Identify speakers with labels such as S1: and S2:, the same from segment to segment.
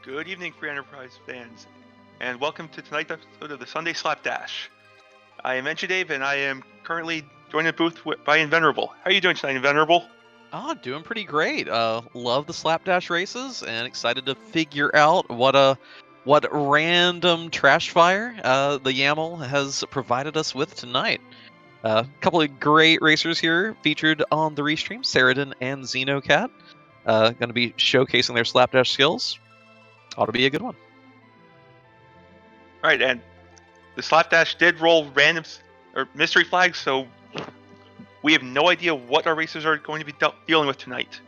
S1: Good evening, Free Enterprise fans, and welcome to tonight's episode of the Sunday Slapdash. I am Enchi Dave, and I am currently joined in the booth by Invenerable. How are you doing tonight, Invenerable?
S2: Oh, doing pretty great. Love the Slapdash races, and excited to figure out what random trash fire the YAML has provided us with tonight. A couple of great racers here featured on the restream, Saradin and Xenocat. Going to be showcasing their Slapdash skills. Ought to be a good one.
S1: All right, and the Slapdash did roll random or mystery flags, so we have no idea what our racers are going to be dealing with tonight.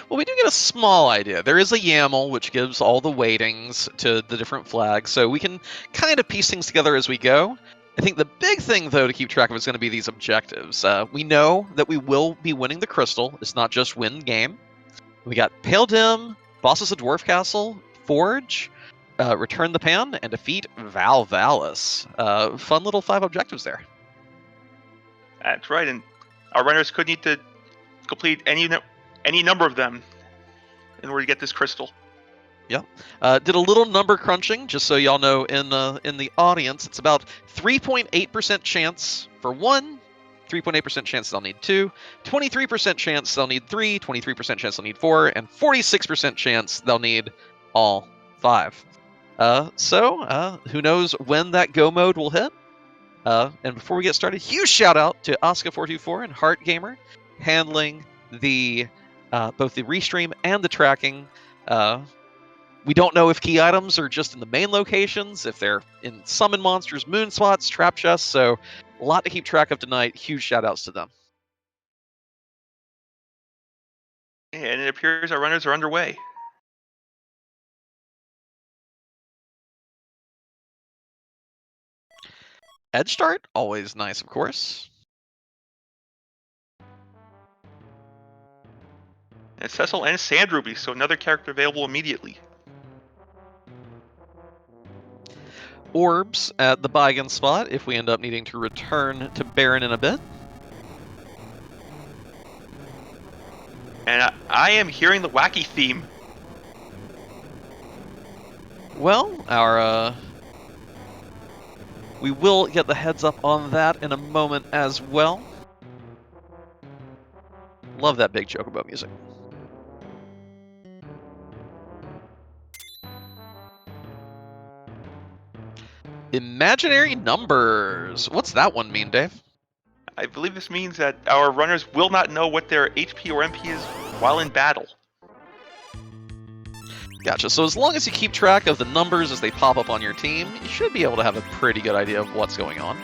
S2: Well, we do get a small idea. There is a YAML which gives all the weightings to the different flags, so we can kind of piece things together as we go. I think the big thing, though, to keep track of is going to be these objectives. We know that we will be winning the crystal. It's not just win game. We got Pale Dim, Bosses of Dwarf Castle, Forge, Return the Pan, and defeat Val Valis. Fun little 5 objectives there.
S1: That's right, and our runners could need to complete any number of them in order to get this crystal.
S2: Yep. Did a little number crunching, just so y'all know in the audience. It's about 3.8% chance for 1, 3.8% chance they'll need 2, 23% chance they'll need 3, 23% chance they'll need 4, and 46% chance they'll need all 5. So who knows when that go mode will hit? And before we get started, huge shout out to Oscar424 and Heart Gamer handling the both the restream and the tracking. We don't know if key items are just in the main locations, if they're in summon monsters, moon spots, trap chests, so a lot to keep track of tonight. Huge shout-outs to them.
S1: And it appears our runners are underway.
S2: Edge start, always nice, of course.
S1: And Cecil and Sand Ruby, so another character available immediately.
S2: Orbs at the bygone spot if we end up needing to return to Baron in a bit.
S1: And I am hearing the wacky theme.
S2: Well, we will get the heads up on that in a moment as well. Love that big Chocobo music. Imaginary numbers. What's that one mean, Dave?
S1: I believe this means that our runners will not know what their HP or MP is while in battle.
S2: Gotcha. So as long as you keep track of the numbers as they pop up on your team, you should be able to have a pretty good idea of what's going on.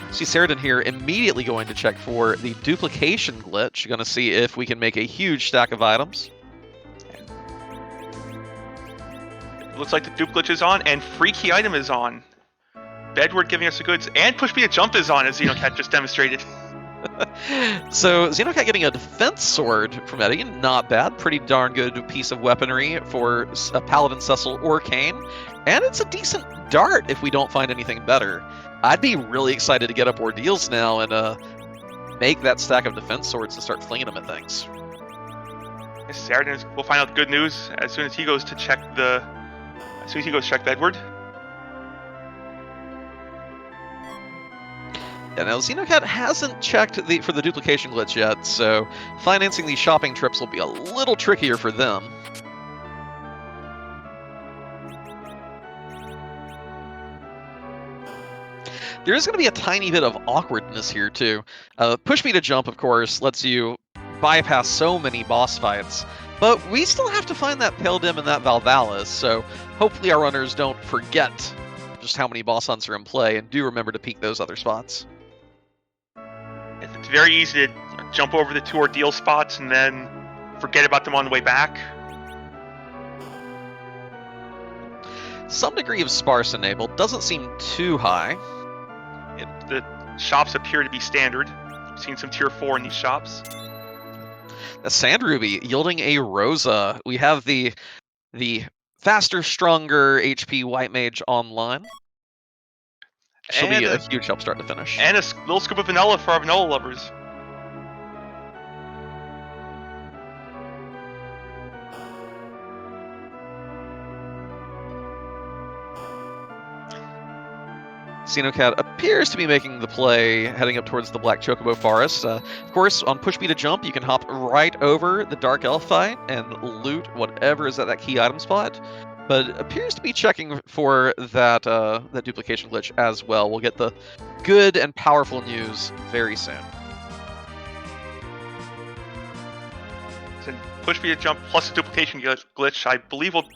S2: See Saradin here immediately going to check for the duplication glitch. Going to see if we can make a huge stack of items.
S1: It looks like the dupe glitch is on, and free key item is on. Bedward giving us the goods, and push me to jump is on, as Xenocat just demonstrated.
S2: So Xenocat getting a defense sword from Eddie, not bad. Pretty darn good piece of weaponry for a Paladin, Cecil, or Kane. And it's a decent dart if we don't find anything better. I'd be really excited to get up Ordeals now and make that stack of defense swords and start flinging them at things.
S1: Saradin will find out good news as soon as he goes to check Bedward.
S2: Yeah, now Xenocat hasn't checked for the duplication glitch yet, so financing these shopping trips will be a little trickier for them. There is going to be a tiny bit of awkwardness here, too. Push me to jump, of course, lets you bypass so many boss fights, but we still have to find that Pale Dim and that Val Valis, so hopefully our runners don't forget just how many boss hunts are in play, and do remember to peek those other spots.
S1: It's very easy to jump over the 2 ordeal spots and then forget about them on the way back.
S2: Some degree of sparse enabled doesn't seem too high.
S1: The shops appear to be standard. I've seen some tier 4 in these shops.
S2: The Sand Ruby yielding a Rosa. We have the faster, stronger HP White Mage online. She'll be a huge help start to finish.
S1: And a little scoop of vanilla for our vanilla lovers.
S2: Xenocat appears to be making the play, heading up towards the Black Chocobo Forest. Of course, on Push B to Jump, you can hop right over the Dark Elf fight and loot whatever is at that key item spot. But appears to be checking for that that duplication glitch as well. We'll get the good and powerful news very soon.
S1: So Push B to Jump plus the duplication glitch, I believe, will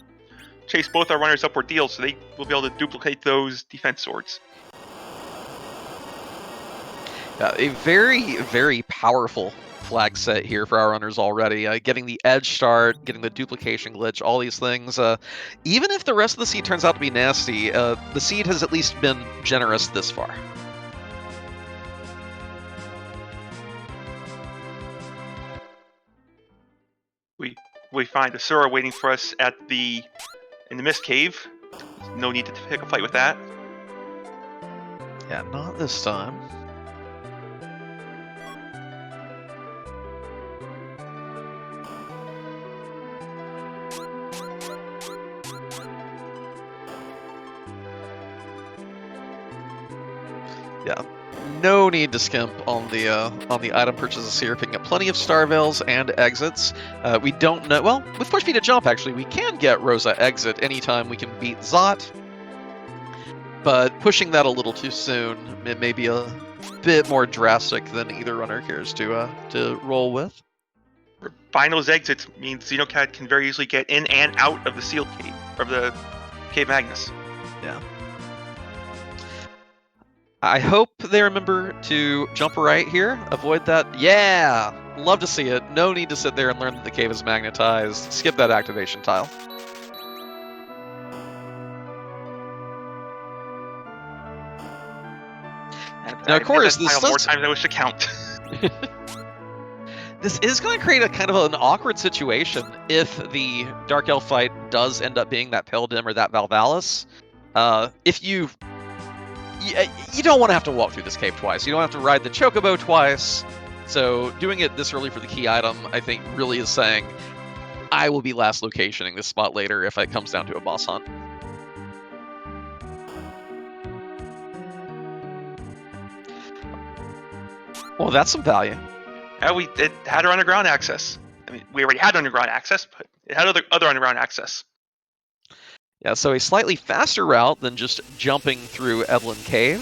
S1: chase both our runners upward deals, so they will be able to duplicate those defense swords.
S2: A very, very powerful flag set here for our runners already. Getting the edge start, getting the duplication glitch, all these things. Even if the rest of the seed turns out to be nasty, the seed has at least been generous this far.
S1: We find Asura waiting for us in the Mist Cave. No need to pick a fight with that.
S2: Yeah, not this time. Yeah, no need to skimp on the item purchases here. Picking up plenty of Star Veils and exits. We don't know. Well, with Push B to Jump, actually, we can get Rosa exit anytime we can beat Zot. But pushing that a little too soon, it may be a bit more drastic than either runner cares to roll with.
S1: Buying those exits means Xenocat can very easily get in and out of the sealed cave, of the Cave Magnus.
S2: Yeah. I hope they remember to jump right here. Avoid that. Yeah! Love to see it. No need to sit there and learn that the cave is magnetized. Skip that activation tile. Now, of course, this
S1: does more times than I wish to count.
S2: This is going to create a kind of an awkward situation if the Dark Elf fight does end up being that Pale Dim or that Valvalis. If you don't want to have to walk through this cave twice. You don't have to ride the Chocobo twice. So doing it this early for the key item, I think, really is saying, I will be last locationing this spot later if it comes down to a boss hunt. Well, that's some value.
S1: Yeah, it had our underground access. I mean, we already had underground access, but it had other underground access.
S2: Yeah, so a slightly faster route than just jumping through Evelyn Cave.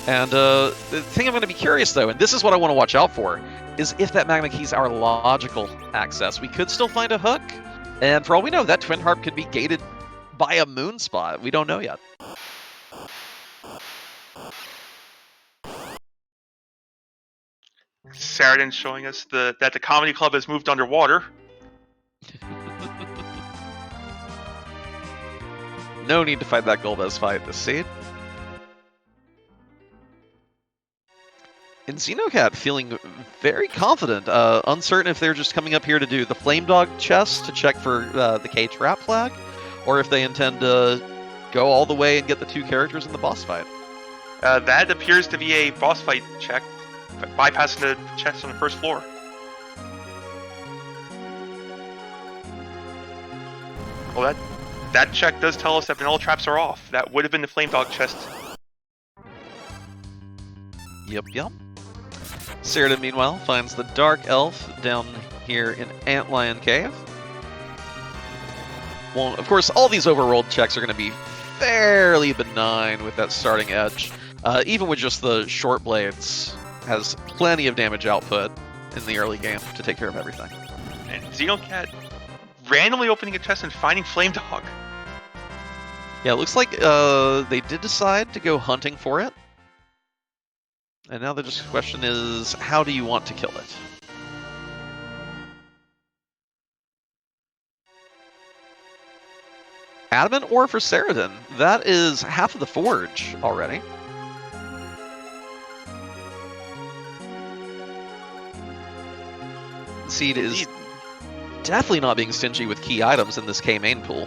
S2: And the thing I'm going to be curious, though, and this is what I want to watch out for, is if that Magma Key's our logical access. We could still find a hook, and for all we know, that Twin Harp could be gated by a moon spot. We don't know yet.
S1: Saradin showing us that the comedy club has moved underwater.
S2: No need to fight that Golbez fight this seed. And Xenocat feeling very confident, uncertain if they're just coming up here to do the Flame Dog chest to check for the K-Trap flag, or if they intend to go all the way and get the two characters in the boss fight.
S1: That appears to be a boss fight check, bypassing the chest on the first floor. Well, that check does tell us that vanilla traps are off. That would have been the Flame Dog chest.
S2: Yep. Saradin, meanwhile, finds the Dark Elf down here in Antlion Cave. Well, of course, all these overrolled checks are going to be fairly benign with that starting edge. Even with just the short blades, has plenty of damage output in the early game to take care of everything.
S1: And Xenocat randomly opening a chest and finding Flame Dog.
S2: Yeah, it looks like they did decide to go hunting for it. And now the just question is, how do you want to kill it? Adamant ore for Saradin. That is half of the forge already. Seed is definitely not being stingy with key items in this K main pool.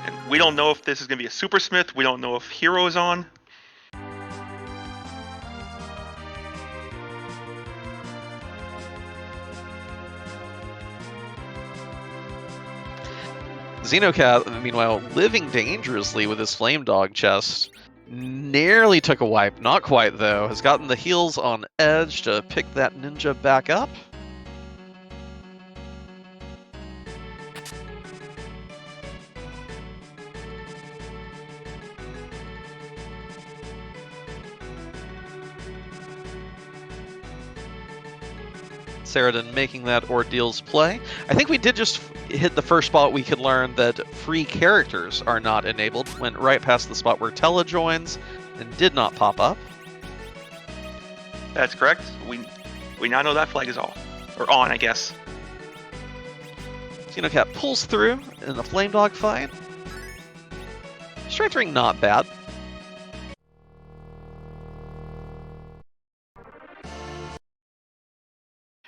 S1: And we don't know if this is going to be a Super Smith. We don't know if Hero is on.
S2: Xenocat, meanwhile, living dangerously with his Flame Dog chest. Nearly took a wipe. Not quite, though. Has gotten the heels on edge to pick that ninja back up. Saradin making that Ordeal's play. I think we did just hit the first spot we could learn that free characters are not enabled. Went right past the spot where Tele joins and did not pop up.
S1: That's correct. We now know that flag is off. Or on, I guess.
S2: Xenocat pulls through in the Flame Dog fight. Strength ring not bad.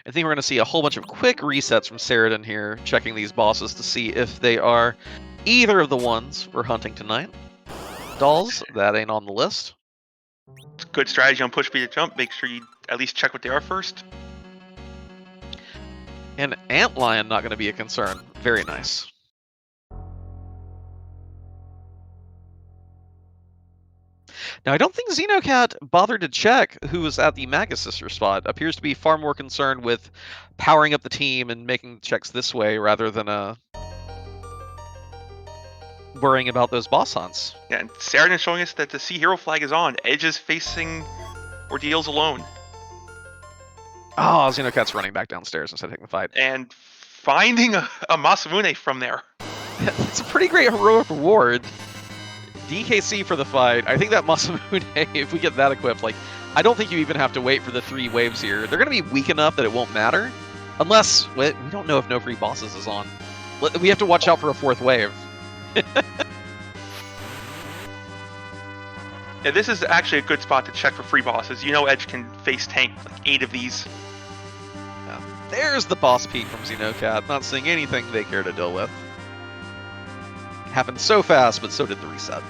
S2: I think we're going to see a whole bunch of quick resets from Saradin here, checking these bosses to see if they are either of the ones we're hunting tonight. Dolls, that ain't on the list.
S1: It's good strategy on push speed to jump. Make sure you at least check what they are first.
S2: And Antlion not going to be a concern. Very nice. Now, I don't think Xenocat bothered to check who was at the Maga Sister spot. Appears to be far more concerned with powering up the team and making checks this way rather than worrying about those boss hunts.
S1: Yeah, and Saradin is showing us that the Sea Hero flag is on. Edge is facing Ordeals alone.
S2: Oh, Xenocat's running back downstairs instead of taking the fight.
S1: And finding a Masamune from there.
S2: It's a pretty great heroic reward. DKC for the fight. I think that Masamune, if we get that equipped, like, I don't think you even have to wait for the 3 waves here. They're going to be weak enough that it won't matter. Unless, we don't know if No Free Bosses is on. We have to watch out for a 4th wave.
S1: Yeah, this is actually a good spot to check for free bosses. You know Edge can face tank like 8 of these.
S2: Yeah. There's the boss peak from Xenocat. Not seeing anything they care to deal with. Happened so fast, but so did the reset.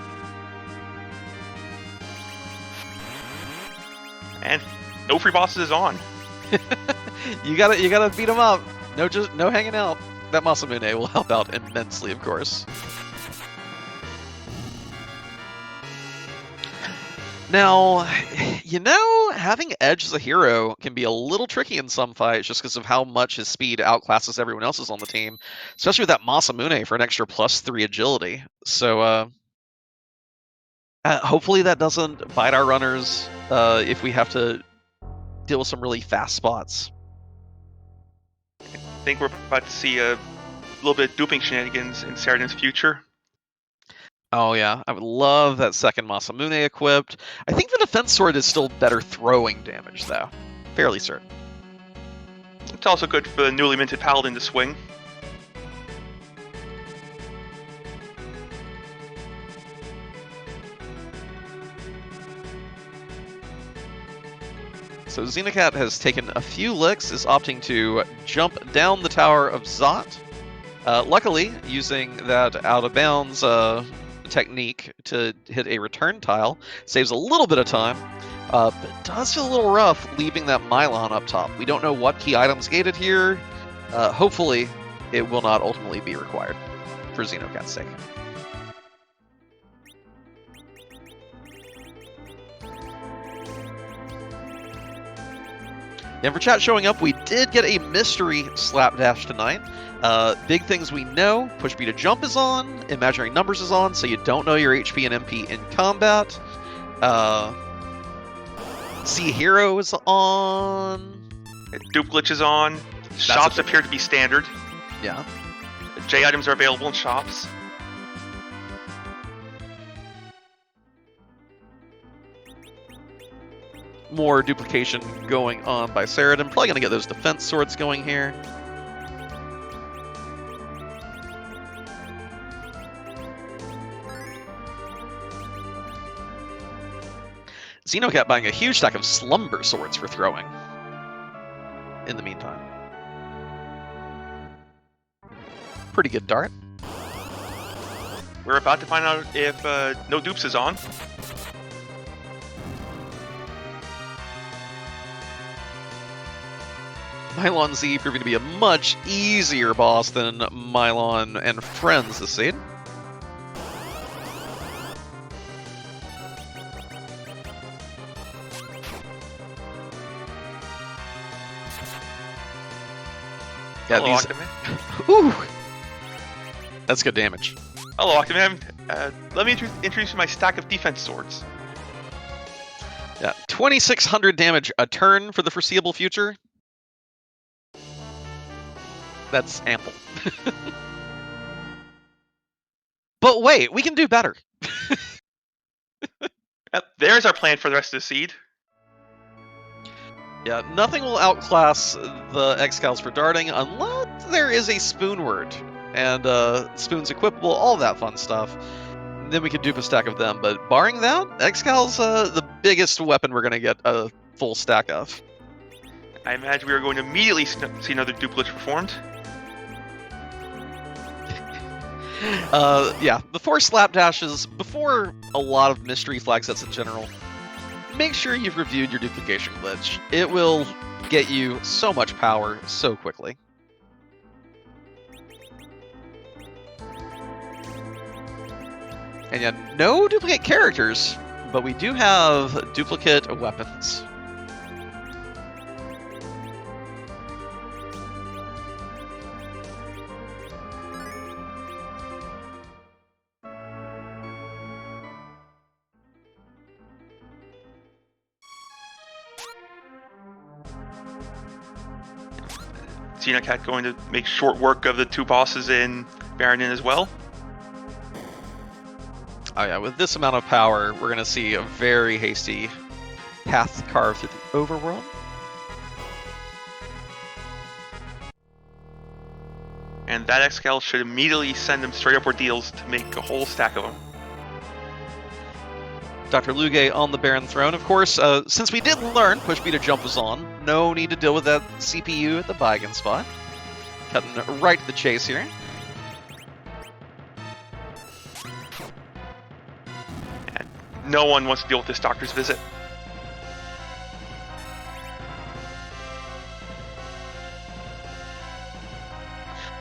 S1: And no free bosses is on.
S2: you gotta beat him up. No hanging out. That Masamune will help out immensely, of course. Now, having Edge as a hero can be a little tricky in some fights just because of how much his speed outclasses everyone else's on the team, especially with that Masamune for an extra +3 agility. So, hopefully that doesn't bite our runners if we have to deal with some really fast spots.
S1: I think we're about to see a little bit of duping shenanigans in Saradin's future.
S2: Oh yeah, I would love that second Masamune equipped. I think the defense sword is still better throwing damage though. Fairly certain.
S1: It's also good for the newly minted Paladin to swing.
S2: So Xenocat has taken a few licks, is opting to jump down the tower of Zot. Luckily, using that out of bounds technique to hit a return tile saves a little bit of time, but it does feel a little rough leaving that Mylon up top. We don't know what key items gated here. Hopefully, it will not ultimately be required for Xenocat's sake. And for chat showing up, we did get a mystery Slapdash tonight. Big things we know, push B to jump is on, imaginary numbers is on, so you don't know your HP and MP in combat. Sea Hero is on.
S1: Dupe glitch is on. Shops appear to be standard.
S2: Yeah.
S1: J items are available in shops.
S2: More duplication going on by Saradin. Probably going to get those defense swords going here. Xenocat buying a huge stack of slumber swords for throwing. In the meantime. Pretty good dart.
S1: We're about to find out if no dupes is on.
S2: Mylon Z proving to be a much easier boss than Mylon and Friends this scene. Yeah,
S1: Hello,
S2: these.
S1: Octoman.
S2: Ooh, that's good damage.
S1: Hello, Octoman. Let me introduce you to my stack of defense swords.
S2: Yeah, 2,600 damage a turn for the foreseeable future. That's ample. But wait, we can do better.
S1: Yep, there's our plan for the rest of the seed.
S2: Yeah, nothing will outclass the Excals for darting unless there is a spoon word. And spoons equipable, all that fun stuff. Then we could dupe a stack of them. But barring that, Excal's the biggest weapon we're going to get a full stack of.
S1: I imagine we are going to immediately see another duplicate performed.
S2: Yeah, before Slapdashes, before a lot of mystery flag sets in general, make sure you've reviewed your duplication glitch. It will get you so much power so quickly. And yeah, no duplicate characters, but we do have duplicate weapons.
S1: Xenocat going to make short work of the two bosses in Baronin as well.
S2: Oh yeah, with this amount of power, we're going to see a very hasty path carved through the overworld.
S1: And that Excal should immediately send them straight up ordeals to make a whole stack of them.
S2: Dr. Luge on the Baron Throne, of course. Since we did learn push B to jump was on, no need to deal with that CPU at the Baigen spot. Cutting right to the chase here.
S1: And no one wants to deal with this doctor's visit.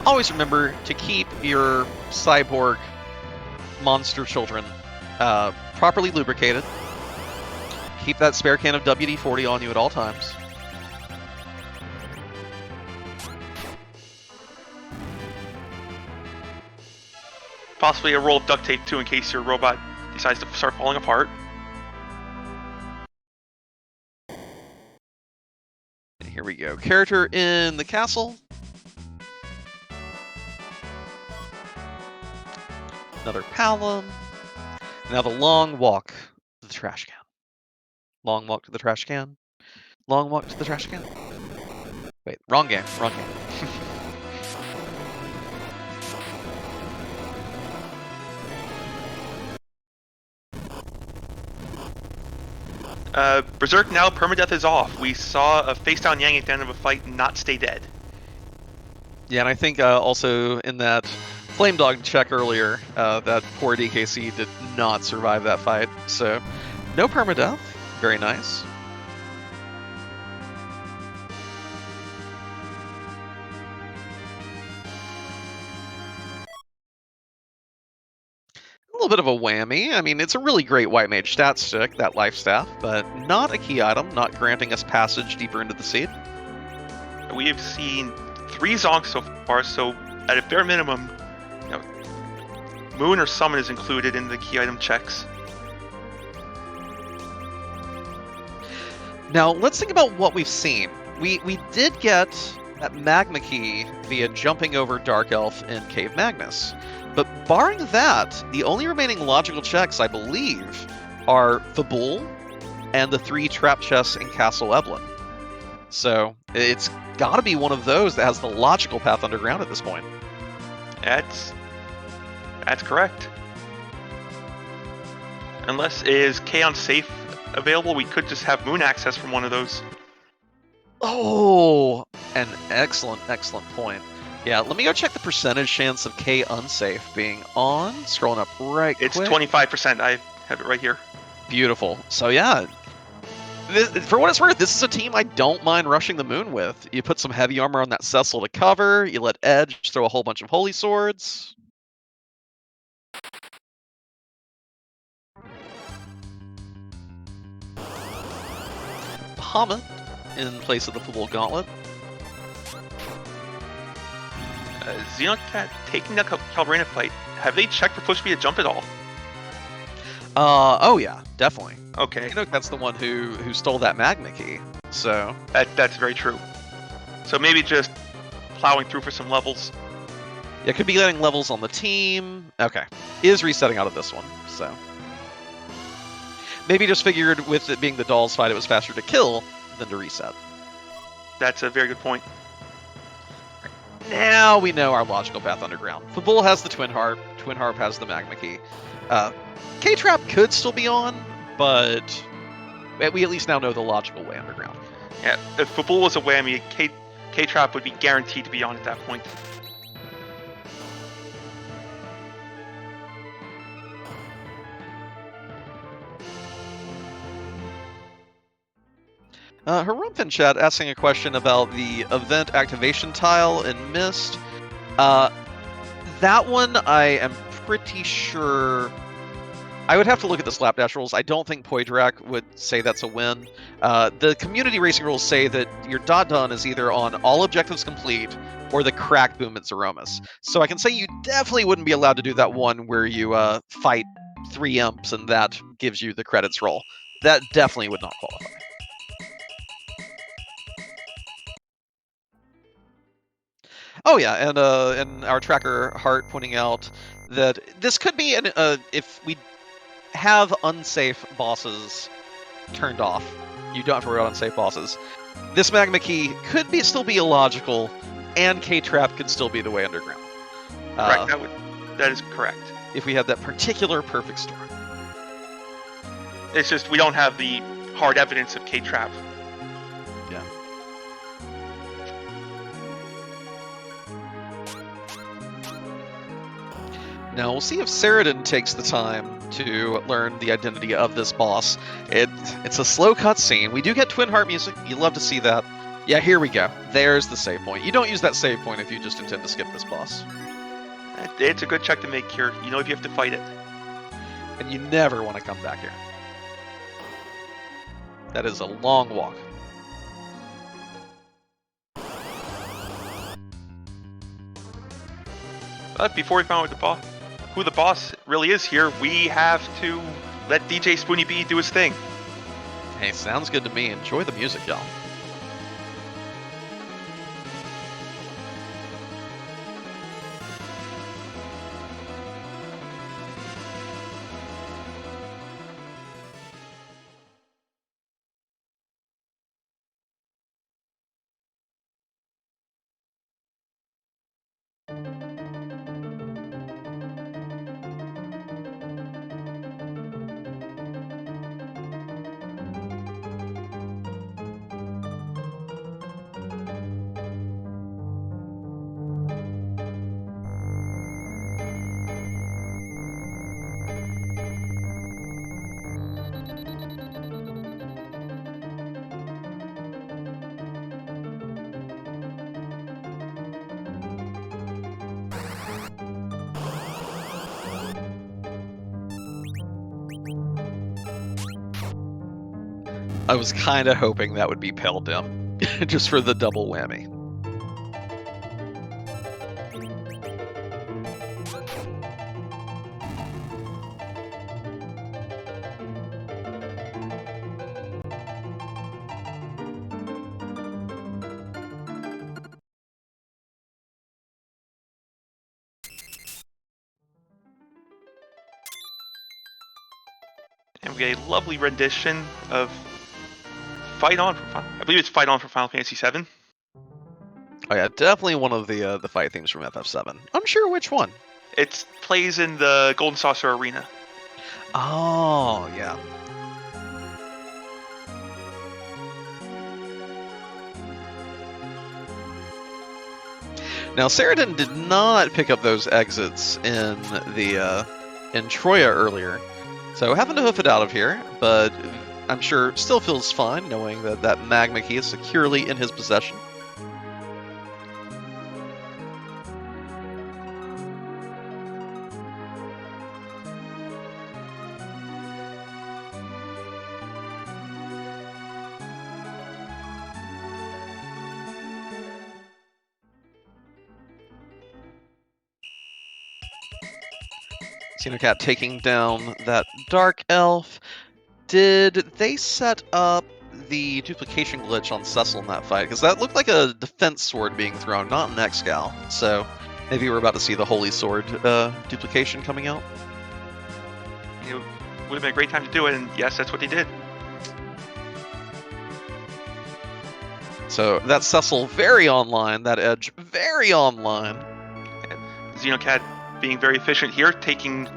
S2: Always remember to keep your cyborg monster children properly lubricated. Keep that spare can of WD-40 on you at all times.
S1: Possibly a roll of duct tape too in case your robot decides to start falling apart.
S2: And here we go. Character in the castle. Another Palom. Now the long walk to the trash can. Long walk to the trash can. Long walk to the trash can. Wait, wrong game. Wrong game.
S1: Berserk now, permadeath is off. We saw a face down Yang at the end of a fight not stay dead.
S2: Yeah, and I think also in that Flame Dog check earlier, that poor DKC did not survive that fight. So, no permadeath. Very nice. A little bit of a whammy. I mean, it's a really great White Mage stat stick, that life staff, but not a key item, not granting us passage deeper into the seed.
S1: We have seen 3 Zonks so far, so at a bare minimum, you know, Moon or Summon is included in the key item checks.
S2: Now, let's think about what we've seen. We did get that Magma Key via jumping over Dark Elf and Cave Magnus. But barring that, the only remaining logical checks, I believe, are the Bull and the 3 trap chests in Castle Eblin. So it's got to be one of those that has the logical path underground at this point.
S1: That's correct. Unless is Kaon safe available, we could just have Moon access from one of those.
S2: Oh, an excellent point. Yeah, let me go check the percentage chance of K unsafe being on. Scrolling up right
S1: It's
S2: quick.
S1: 25%. I have it right here.
S2: Beautiful. So yeah, for what it's worth, this is a team I don't mind rushing the Moon with. You put some heavy armor on that Cecil to cover. You let Edge throw a whole bunch of Holy Swords. Bahamut in place of the Football Gauntlet.
S1: Xenocat taking that Calbrina fight, have they checked for push speed to jump at all?
S2: Oh yeah, definitely.
S1: Okay,
S2: That's the one who stole that magma key. So
S1: that's very true. So maybe just plowing through for some levels.
S2: yeah, could be getting levels on the team. Okay, is resetting out of this one. So maybe just figured with it being the dolls fight, it was faster to kill than to reset.
S1: That's a very good point.
S2: Now we know our logical path underground. Fabul has the Twin Harp. Twin Harp has the magma key. K-Trap could still be on, but we at least now know the logical way underground.
S1: Yeah, if Fabul was a whammy, K-Trap would be guaranteed to be on at that point.
S2: Harumph in chat asking a question about the event activation tile in Mist. That one I am pretty sure. I would have to look at the Slapdash rules. I don't think Poidrak would say that's a win. The community racing rules say that your dot done is either on all objectives complete or the crack boom at Zeromus. So I can say you definitely wouldn't be allowed to do that one where you fight 3 imps and that gives you the credits roll. That definitely would not qualify. Oh yeah, and our tracker Hart pointing out that this could be an if we have unsafe bosses turned off, you don't have to worry about unsafe bosses. This magma key could still be illogical, and K-Trap could still be the way underground.
S1: Correct. That is correct.
S2: If we had that particular perfect storm.
S1: It's just we don't have the hard evidence of K-Trap.
S2: Yeah. Now we'll see if Saradin takes the time to learn the identity of this boss. It's a slow cutscene. We do get Twin Heart music. You love to see that. Yeah, here we go. There's the save point. You don't use that save point if you just intend to skip this boss.
S1: It's a good check to make here. You know if you have to fight it.
S2: And you never want to come back here. That is a long walk.
S1: But before we find out who the boss really is here, we have to let DJ Spoony B do his thing.
S2: Hey, sounds good to me. Enjoy the music, y'all. I was kind of hoping that would be Pale Dim, just for the double whammy.
S1: And we get a lovely rendition of Fight On for I believe it's Fight On for Final Fantasy VII.
S2: Oh yeah, definitely one of the fight themes from FF7. Unsure which one.
S1: It plays in the Golden Saucer Arena.
S2: Oh, yeah. Now, Saradin did not pick up those exits in in Troya earlier, so having to hoof it out of here, but I'm sure still feels fine knowing that that magma key is securely in his possession. Xenocat taking down that Dark Elf. Did they set up the duplication glitch on Cecil in that fight? Because that looked like a defense sword being thrown, not an Excal. So maybe we're about to see the Holy Sword duplication coming out.
S1: It would have been a great time to do it, and yes, that's what they did.
S2: So that Cecil very online, that Edge very online.
S1: And Xenocat being very efficient here, taking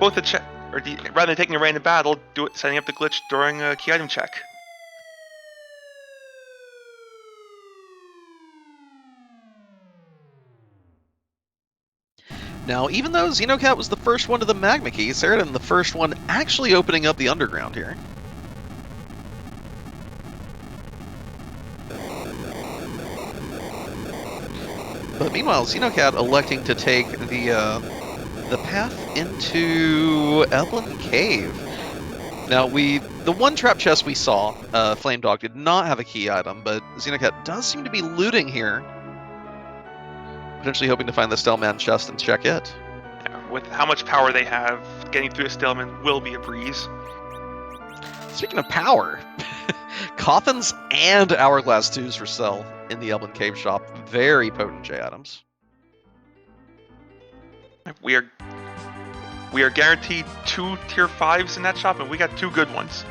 S1: both a check, or rather than taking a random battle, setting up the glitch during a key item check.
S2: Now, even though Xenocat was the first one to the Magma Key, Ceradan the first one actually opening up the underground here. But meanwhile, Xenocat electing to take the path into Eblin Cave. Now, the one trap chest we saw, Flame Dog, did not have a key item, but Xenocat does seem to be looting here. Potentially hoping to find the Stellman chest and check it.
S1: Yeah, with how much power they have, getting through the Stellman will be a breeze.
S2: Speaking of power, Coffins and Hourglass 2s for sale in the Eblin Cave shop. Very potent J items.
S1: We are guaranteed 2 tier 5s in that shop, and we got 2 good ones.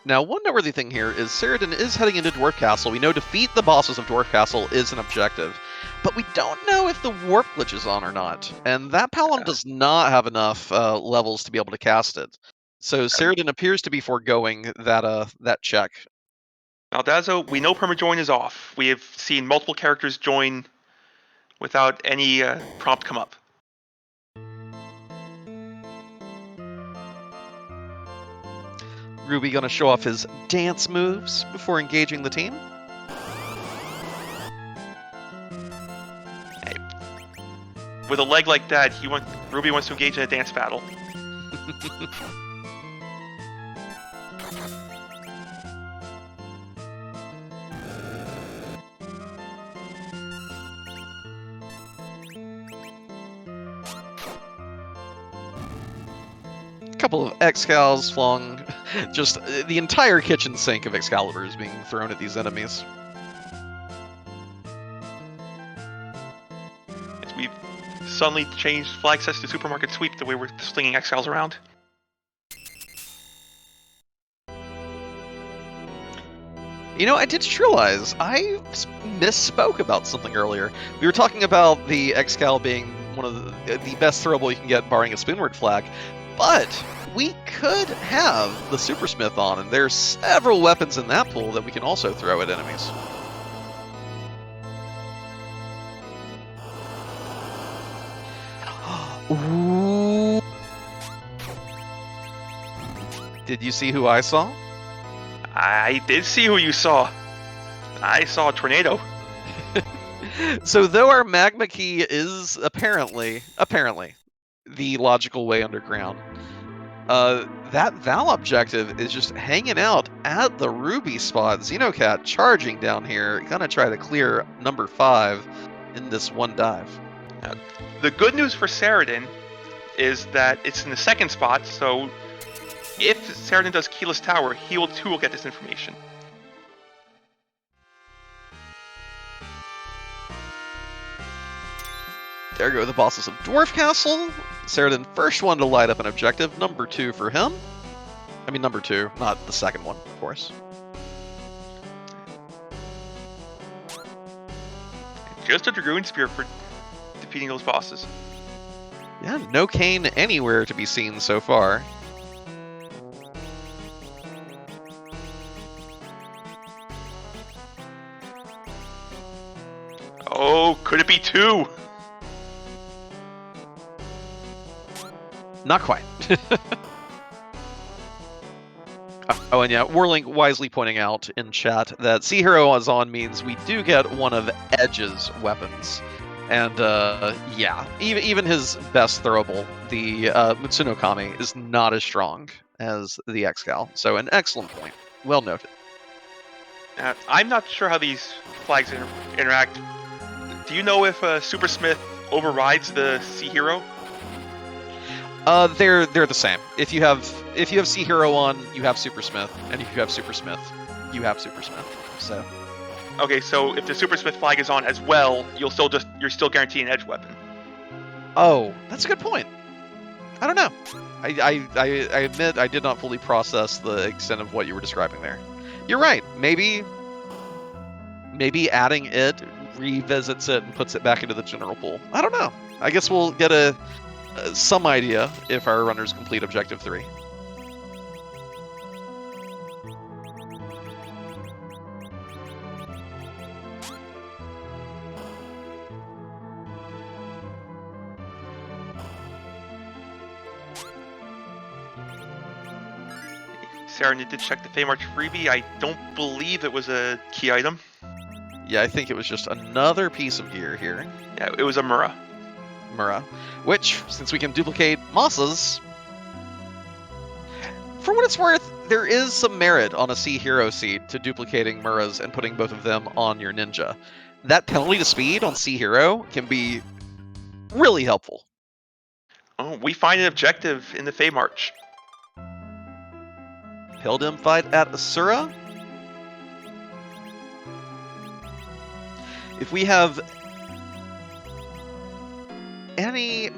S2: Now, one noteworthy thing here is Ceradan is heading into Dwarf Castle. We know defeat the bosses of Dwarf Castle is an objective, but we don't know if the warp glitch is on or not. And that Palom does not have enough levels to be able to cast it. So Ceradan appears to be foregoing that check.
S1: Maldazo, we know permajoin is off. We have seen multiple characters join without any prompt come up.
S2: Ruby gonna show off his dance moves before engaging the team.
S1: Hey, with a leg like that, Ruby wants to engage in a dance battle.
S2: Couple of Excals flung. Just the entire kitchen sink of Excalibur is being thrown at these enemies.
S1: We've suddenly changed flag sets to supermarket sweep the way we're slinging Excals around.
S2: You know, I did just realize I misspoke about something earlier. We were talking about the Excal being one of the best throwable you can get, barring a Spoonward flag, but we could have the Super Smith on, and there's several weapons in that pool that we can also throw at enemies. Ooh. Did you see who I saw?
S1: I did see who you saw. I saw a tornado.
S2: So though our Magma Key is apparently the logical way underground, that Val objective is just hanging out at the Ruby spot. Xenocat charging down here, gonna try to clear number 5 in this one dive.
S1: The good news for Ceradan is that it's in the second spot, so if Ceradan does Keyless Tower, he too will get this information.
S2: There go the bosses of Dwarf Castle. Ceradan, first one to light up an objective. Number 2 for him. I mean, number 2, not the second one, of course.
S1: Just a Dragoon Spear for defeating those bosses.
S2: Yeah, no Cane anywhere to be seen so far.
S1: Oh, could it be 2?
S2: Not quite. Oh, and yeah, Warlink wisely pointing out in chat that Sea Hero is on means we do get one of Edge's weapons. And yeah, even his best throwable, the Mutsuno Kami, is not as strong as the Excal. So an excellent point. Well noted.
S1: I'm not sure how these flags interact. Do you know if Super Smith overrides the Sea Hero?
S2: They're the same. If you have Sea Hero on, you have Super Smith, and if you have Super Smith, you have Super Smith. So.
S1: Okay, so if the Super Smith flag is on as well, you're still guaranteeing an edge weapon.
S2: Oh, that's a good point. I don't know. I admit I did not fully process the extent of what you were describing there. You're right. Maybe adding it revisits it and puts it back into the general pool. I don't know. I guess we'll get some idea if our runners complete Objective 3.
S1: Sarah did check the Feymarch freebie. I don't believe it was a key item.
S2: Yeah, I think it was just another piece of gear here.
S1: Yeah, it was a Mura.
S2: Which, since we can duplicate Moss's, for what it's worth, there is some merit on a Sea Hero seed to duplicating Muras and putting both of them on your ninja. That penalty to speed on Sea Hero can be really helpful.
S1: Oh, we find an objective in the Feymarch.
S2: Pildim fight at Asura. If we have any...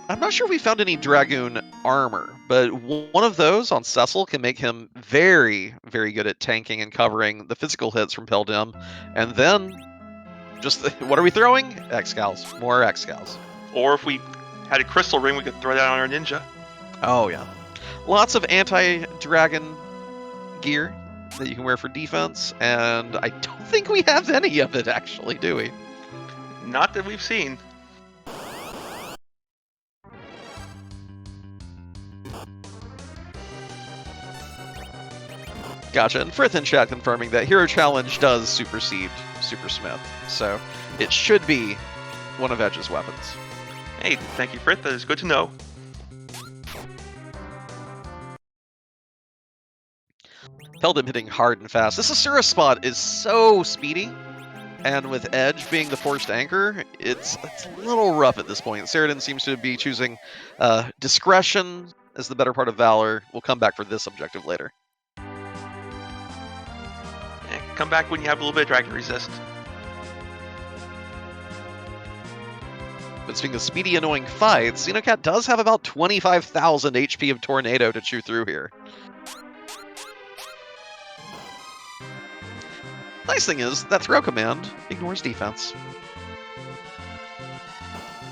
S2: I'm not sure if we found any Dragoon armor, but one of those on Cecil can make him very, very good at tanking and covering the physical hits from Pildim. And then, just, what are we throwing? X-Scals. More X-Scals.
S1: Or if we had a crystal ring, we could throw that on our ninja.
S2: Oh, yeah. Lots of anti-dragon gear that you can wear for defense, and I don't think we have any of it, actually, do we?
S1: Not that we've seen.
S2: Gotcha, and Frith in chat confirming that Hero Challenge does supersede Super Smith, so it should be one of Edge's weapons.
S1: Hey, thank you, Frith. That is good to know.
S2: Pildim hitting hard and fast. This Asura spot is so speedy, and with Edge being the forced anchor, it's a little rough at this point. Ceradan seems to be choosing discretion as the better part of valor. We'll come back for this objective later.
S1: Come back when you have a little bit of dragon resist.
S2: But speaking of speedy, annoying fights, Xenocat does have about 25,000 HP of Tornado to chew through here. Nice thing is, that throw command ignores defense.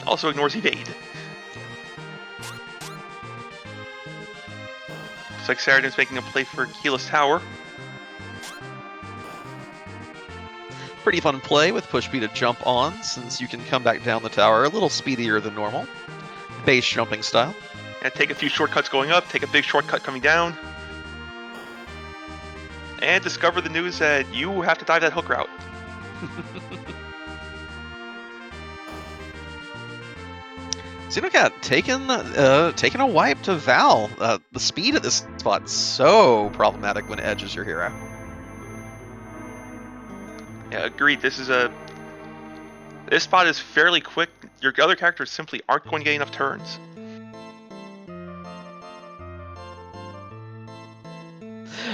S1: Also ignores evade. Looks like Ceradan's making a play for Keyless Tower.
S2: Pretty fun play with push B to jump on, since you can come back down the tower a little speedier than normal. Base jumping style.
S1: And take a few shortcuts going up, take a big shortcut coming down. And discover the news that you have to dive that hook route.
S2: Xenocat taking a wipe to Val. The speed at this spot is so problematic when Edge is your hero.
S1: Yeah, agreed. This spot is fairly quick. Your other characters simply aren't going to get enough turns.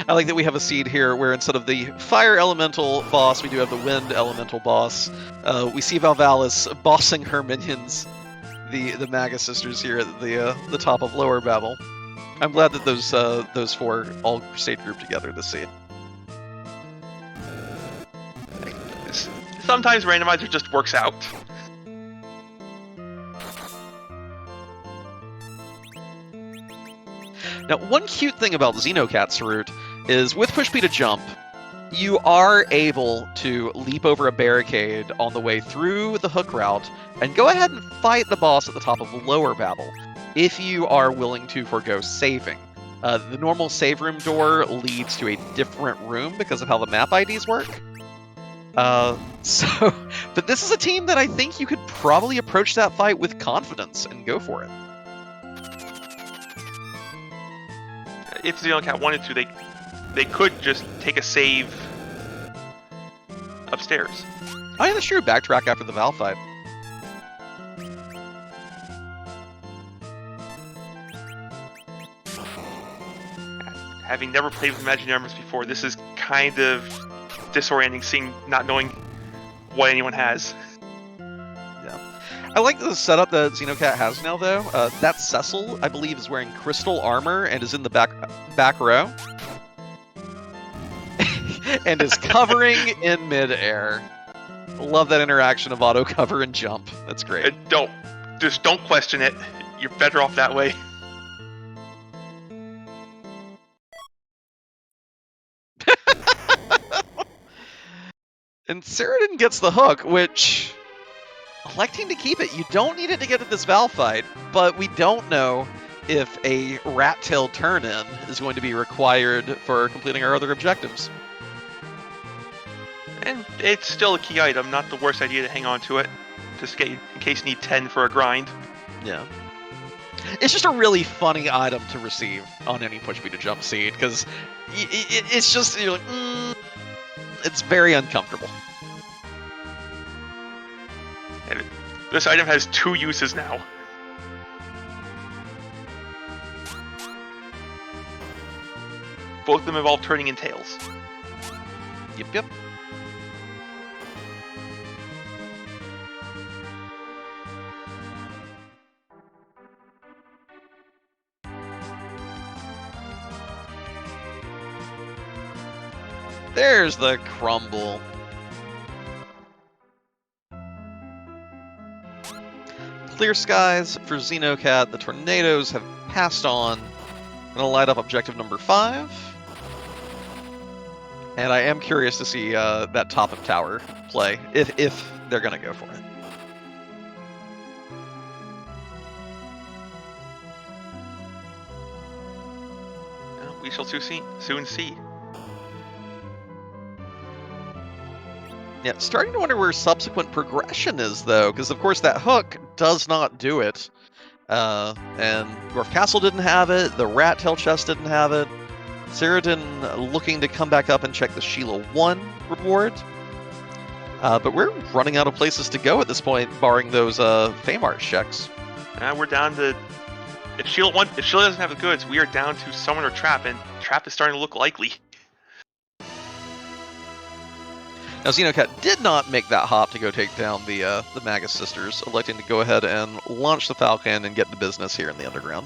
S2: I like that we have a seed here where instead of the fire elemental boss, we do have the wind elemental boss. We see Valvalis bossing her minions, the Maga sisters here at the top of Lower Babel. I'm glad that those four all stayed grouped together this seed.
S1: Sometimes randomizer just works out.
S2: Now, one cute thing about Xenocat's route is with push B to jump, you are able to leap over a barricade on the way through the hook route and go ahead and fight the boss at the top of Lower Babel if you are willing to forego saving. The normal save room door leads to a different room because of how the map IDs work. But this is a team that I think you could probably approach that fight with confidence and go for it.
S1: If Xenocat wanted to, they could just take a save upstairs.
S2: Oh yeah, that's true. Backtrack after the Val fight.
S1: Having never played with Imaginary Armors before, this is kind of disorienting, not knowing what anyone has.
S2: Yeah. I like the setup that Xenocat has now, though. That Cecil, I believe, is wearing crystal armor and is in the back row. And is covering in midair. Love that interaction of auto cover and jump. That's great.
S1: Just don't question it. You're better off that way.
S2: And Ceratin gets the hook, which, electing to keep it, you don't need it to get to this Val fight, but we don't know if a rat tail turn-in is going to be required for completing our other objectives.
S1: And it's still a key item, not the worst idea to hang on to it, just in case you need 10 for a grind.
S2: Yeah. It's just a really funny item to receive on any push B to jump seed, because it's just, you're like, it's very uncomfortable.
S1: And this item has 2 uses now. Both of them involve turning in tails.
S2: Yep. There's the crumble. Clear skies for Xenocat. The tornadoes have passed on. I'm gonna light up objective number 5. And I am curious to see that top of tower play, if they're gonna go for it.
S1: We shall soon see.
S2: Yeah, starting to wonder where subsequent progression is, though, because of course that hook does not do it. And Dwarf Castle didn't have it, the Rat Tail chest didn't have it. Ceratin looking to come back up and check the Sheila 1 reward. But we're running out of places to go at this point, barring those Fame Arts checks.
S1: We're down to... If Sheila doesn't have the goods, we are down to Summon or Trap, and Trap is starting to look likely.
S2: Now, Xenocat did not make that hop to go take down the Magus Sisters, electing to go ahead and launch the Falcon and get the business here in the underground.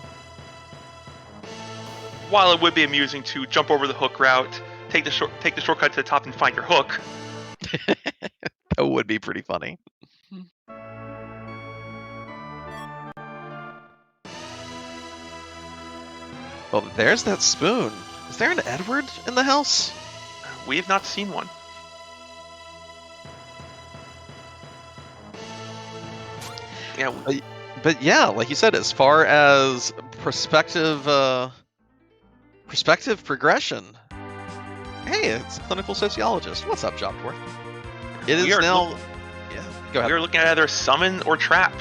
S1: While it would be amusing to jump over the hook route, take the shortcut to the top and find your hook.
S2: That would be pretty funny. Well, there's that spoon. Is there an Edward in the house?
S1: We have not seen one. Yeah,
S2: but yeah, like you said, as far as perspective progression, hey, it's a clinical sociologist. What's up, Jobdwarf? It is now. Yeah, go ahead.
S1: We are looking at either Summon or Trap.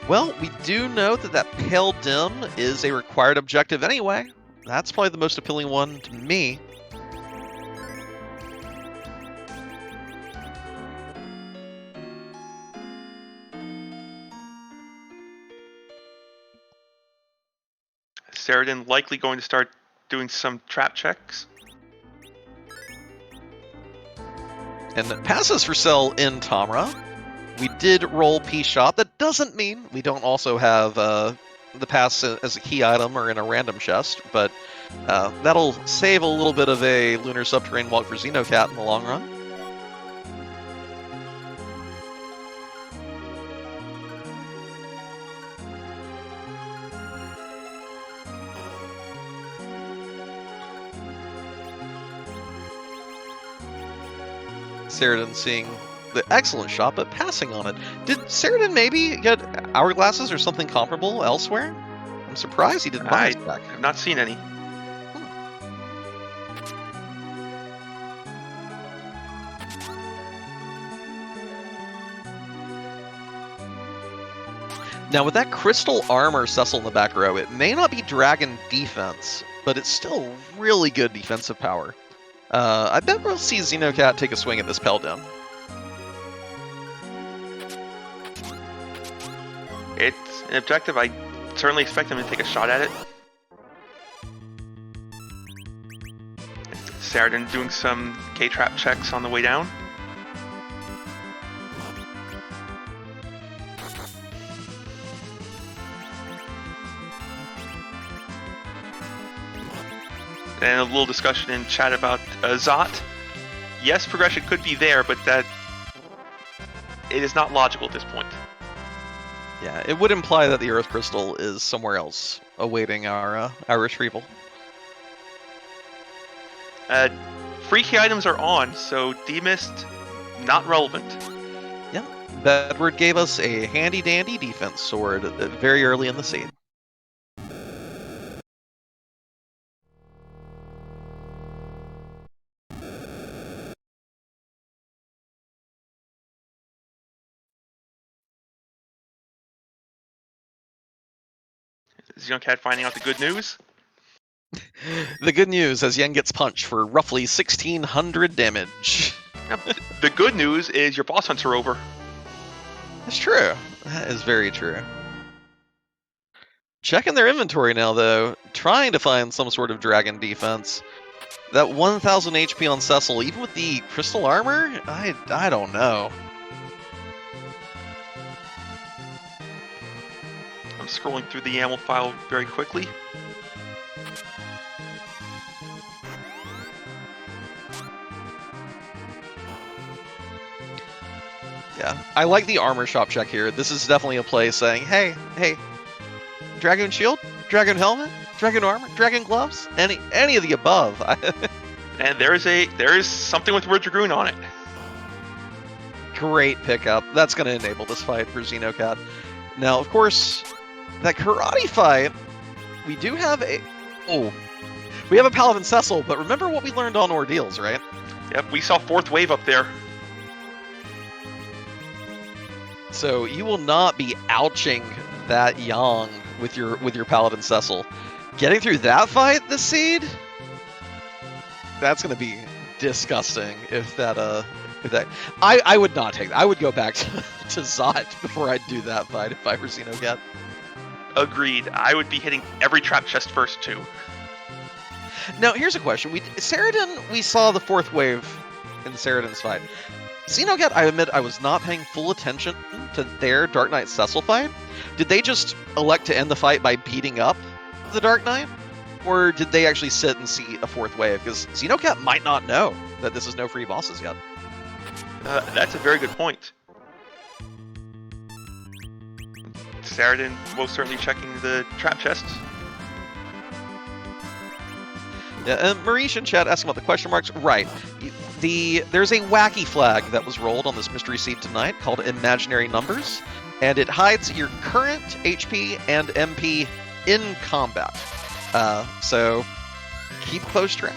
S2: Well, we do know that Pale Dim is a required objective anyway. That's probably the most appealing one to me.
S1: Ceratin likely going to start doing some trap checks.
S2: And that passes for sell in Tamra. We did roll P-Shot. That doesn't mean we don't also have the pass as a key item or in a random chest, but that'll save a little bit of a Lunar Subterranean Walk for Xenocat in the long run. Ceratin seeing the excellent shot, but passing on it. Did Ceratin maybe get hourglasses or something comparable elsewhere? I'm surprised he didn't buy his back.
S1: I have not seen any.
S2: Now, with that crystal armor Cecil in the back row, it may not be dragon defense, but it's still really good defensive power. I bet we'll see Xenocat take a swing at this Pell Down.
S1: It's an objective. I certainly expect him to take a shot at it. Saradin doing some K-trap checks on the way down. And a little discussion in chat about Zot. Yes, progression could be there, but that it is not logical at this point.
S2: Yeah, it would imply that the Earth Crystal is somewhere else, awaiting our retrieval.
S1: Freaky items are on, so Demist, not relevant.
S2: Yep, Bedward gave us a handy-dandy defense sword very early in the seed.
S1: Xenocat finding out the good news.
S2: The good news, as Yen gets punched for roughly 1,600 damage.
S1: The good news is your boss hunts are over.
S2: That's true. That is very true. Checking their inventory now, though, trying to find some sort of dragon defense. That 1,000 HP on Cecil, even with the crystal armor, I don't know.
S1: I'm scrolling through the YAML file very quickly.
S2: Yeah, I like the armor shop check here. This is definitely a play saying, hey, dragon shield, dragon helmet, dragon armor, dragon gloves, any of the above.
S1: And there is something with word Dragoon on it.
S2: Great pickup. That's going to enable this fight for Xenocat. Now, of course, that karate fight, we do have we have a Paladin Cecil, but remember what we learned on Ordeals, right?
S1: Yep, we saw fourth wave up there.
S2: So you will not be ouching that Yang with your Paladin Cecil. Getting through that fight this seed, that's going to be disgusting if that I would not take that. I would go back to Zot before I'd do that fight if I were Xenocat.
S1: Agreed. I would be hitting every trap chest first too.
S2: Now here's a question: Saradin, we saw the fourth wave in Saradin's fight. Xenocat, I admit, I was not paying full attention to their Dark Knight Cecil fight. Did they just elect to end the fight by beating up the Dark Knight? Or did they actually sit and see a fourth wave? Because Xenocat might not know that this is no free bosses yet.
S1: That's a very good point. Saradin most certainly checking the trap chests.
S2: Yeah, and Marish in chat asking about the question marks. Right. There's a wacky flag that was rolled on this mystery seed tonight called Imaginary Numbers, and it hides your current HP and MP in combat. So keep close track.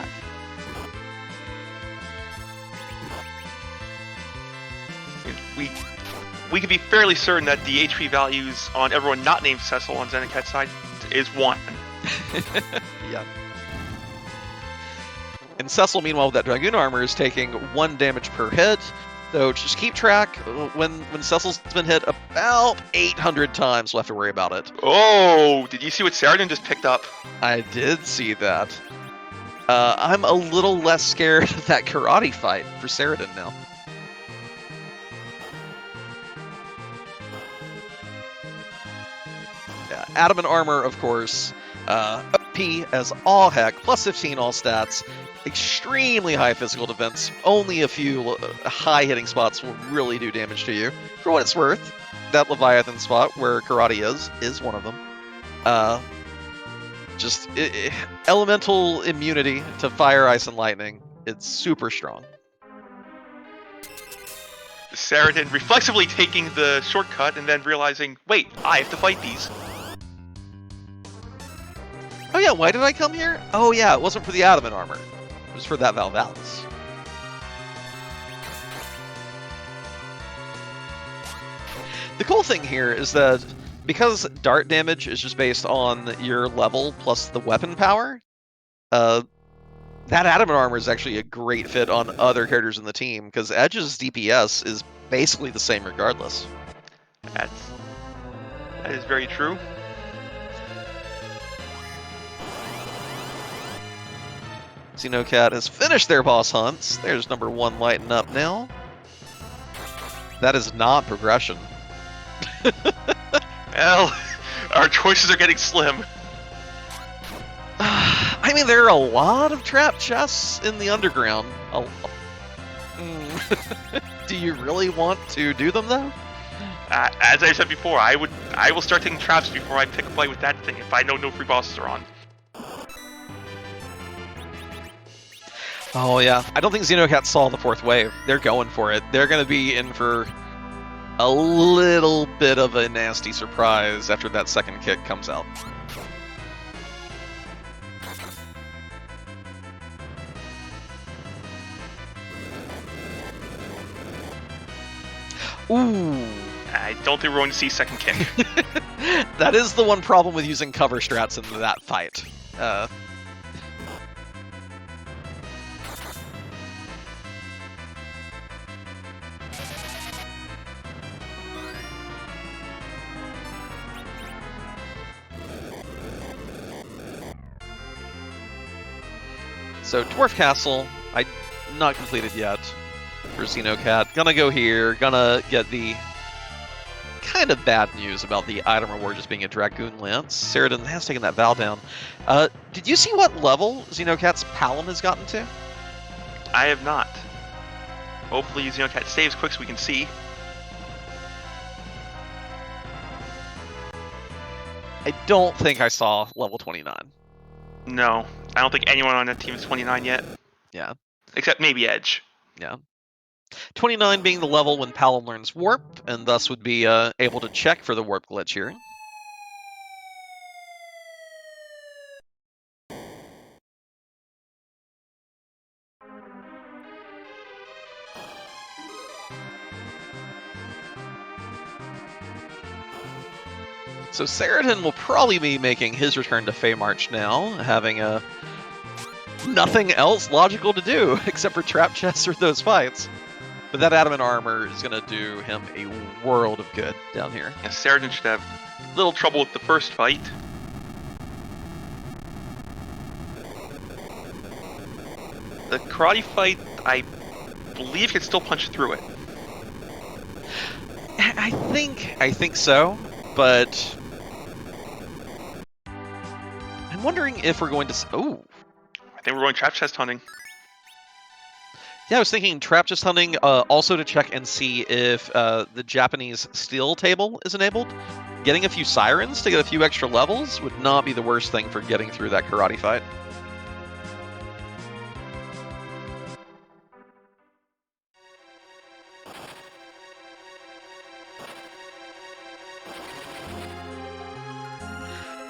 S1: We can be fairly certain that the HP values on everyone not named Cecil on Xenocat's side is 1.
S2: Yeah. And Cecil, meanwhile, with that Dragoon armor, is taking 1 damage per hit. So just keep track. When Cecil's been hit about 800 times, we'll have to worry about it.
S1: Oh, did you see what Saradin just picked up?
S2: I did see that. I'm a little less scared of that karate fight for Saradin now. Yeah, Adamant armor, of course. OP as all heck, plus 15 all stats. Extremely high physical defense. Only a few high hitting spots will really do damage to you. For what it's worth, that Leviathan spot where karate is one of them. Elemental immunity to fire, ice, and lightning. It's super strong.
S1: Saradin reflexively taking the shortcut and then realizing, wait, I have to fight these.
S2: Oh yeah, why did I come here? Oh yeah, it wasn't for the Adamant armor. It was for that Valvalis. The cool thing here is that because dart damage is just based on your level plus the weapon power, that adamant armor is actually a great fit on other characters in the team, because Edge's DPS is basically the same regardless.
S1: That is very true.
S2: Xenocat has finished their boss hunts. There's number 1 lighting up now. That is not progression.
S1: Well, our choices are getting slim.
S2: I mean, there are a lot of trap chests in the underground. Do you really want to do them, though?
S1: As I said before, I will start taking traps before I pick a fight with that thing if I know no free bosses are on.
S2: Oh yeah, I don't think Xenocat saw the 4th wave. They're going for it. They're going to be in for a little bit of a nasty surprise after that 2nd kick comes out. Ooh.
S1: I don't think we're going to see 2nd kick.
S2: That is the one problem with using cover strats in that fight. So Dwarf Castle, not completed yet for Xenocat. Gonna go here, gonna get the kind of bad news about the item reward just being a Dragoon Lance. Ceridan has taken that Val down. Did you see what level Xenocat's Palom has gotten to?
S1: I have not. Hopefully Xenocat saves quick so we can see.
S2: I don't think I saw level 29.
S1: No, I don't think anyone on that team is 29 yet.
S2: Yeah.
S1: Except maybe Edge.
S2: Yeah. 29 being the level when Palom learns Warp, and thus would be able to check for the Warp glitch here. So Ceridan will probably be making his return to Feymarch now, having nothing else logical to do except for trap chests or those fights. But that adamant armor is going to do him a world of good down here.
S1: And Ceridan should have little trouble with the first fight. The karate fight, I believe, can still punch through it.
S2: I think so, but I'm wondering if we're going to. Oh,
S1: I think we're going trap chest hunting.
S2: Yeah, I was thinking trap chest hunting also to check and see if the Japanese steel table is enabled. Getting a few sirens to get a few extra levels would not be the worst thing for getting through that karate fight.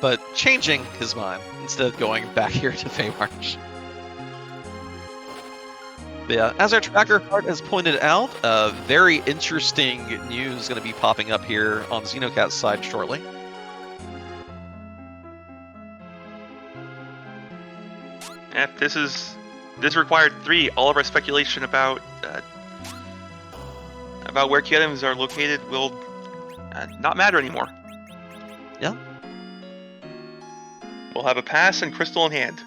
S2: But changing his mind instead of going back here to Feymarch. But yeah, as our tracker card has pointed out, very interesting news going to be popping up here on Xenocat's side shortly.
S1: Yep, this required 3. All of our speculation about where key items are located will not matter anymore.
S2: Yeah.
S1: We'll have a pass and crystal in hand.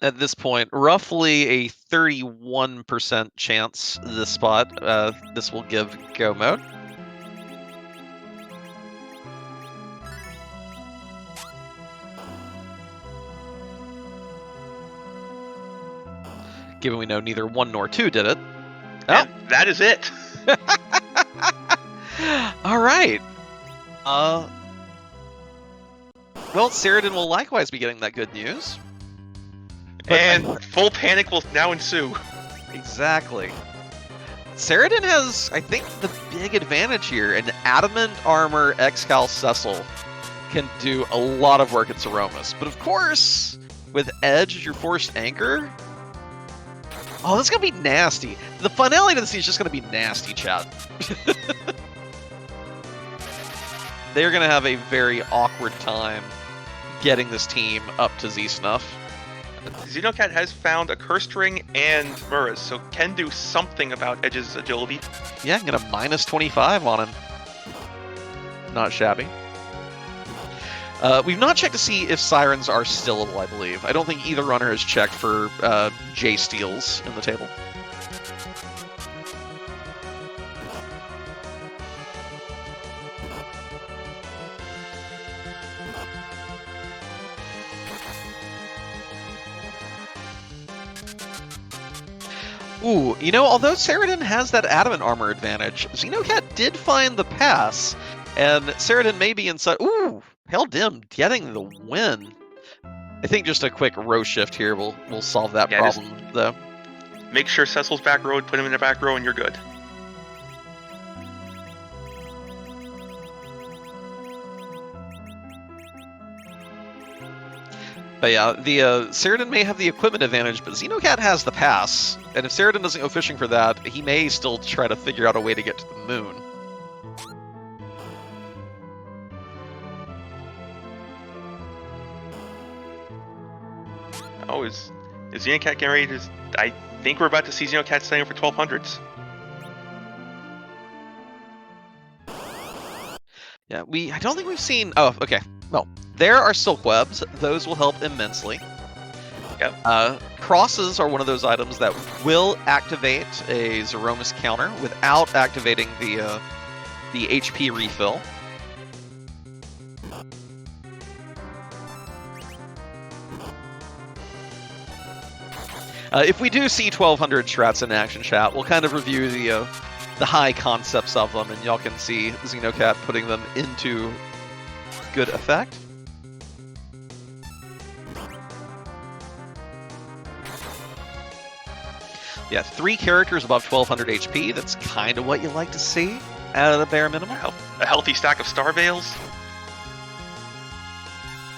S2: At this point, roughly a 31% chance this spot. This will give go mode. Given we know neither 1 nor 2 did it.
S1: And that is it.
S2: All right. Well, Ceridan will likewise be getting that good news.
S1: And full panic will now ensue.
S2: Exactly. Ceridan has, I think, the big advantage here. An Adamant Armor Excal Cecil can do a lot of work at Zeromus. But of course, with Edge as your forced anchor... Oh, that's going to be nasty. The finale to the scene is just going to be nasty, chat. They're going to have a very awkward time getting this team up to Z snuff.
S1: Xenocat has found a Cursed Ring and Muras, so can do something about Edge's agility.
S2: Yeah, I'm gonna minus 25 on him. Not shabby. We've not checked to see if Sirens are stillable, I believe. I don't think either runner has checked for J steals in the table. Ooh, you know, although Saradin has that adamant armor advantage, Xenocat did find the pass, and Saradin may be inside. Ooh, Hail Dim getting the win. I think just a quick row shift here will solve that problem, though.
S1: Make sure Cecil's back row, put him in the back row, and you're good.
S2: But yeah, the Saradin may have the equipment advantage, but Xenocat has the pass, and if Saradin doesn't go fishing for that, he may still try to figure out a way to get to the moon.
S1: Oh, is Xenocat getting ready to... I think we're about to see Xenocat staying for 1200s.
S2: Yeah, I don't think we've seen... Oh, okay. Well, there are silk webs. Those will help immensely.
S1: Yep.
S2: Crosses are one of those items that will activate a Zeromus counter without activating the HP refill. If we do see 1200 strats in action, chat, we'll kind of review the high concepts of them, and y'all can see Xenocat putting them into good effect. Yeah, 3 characters above 1200 HP. That's kind of what you like to see at the bare minimum.
S1: A healthy stack of Star Veils.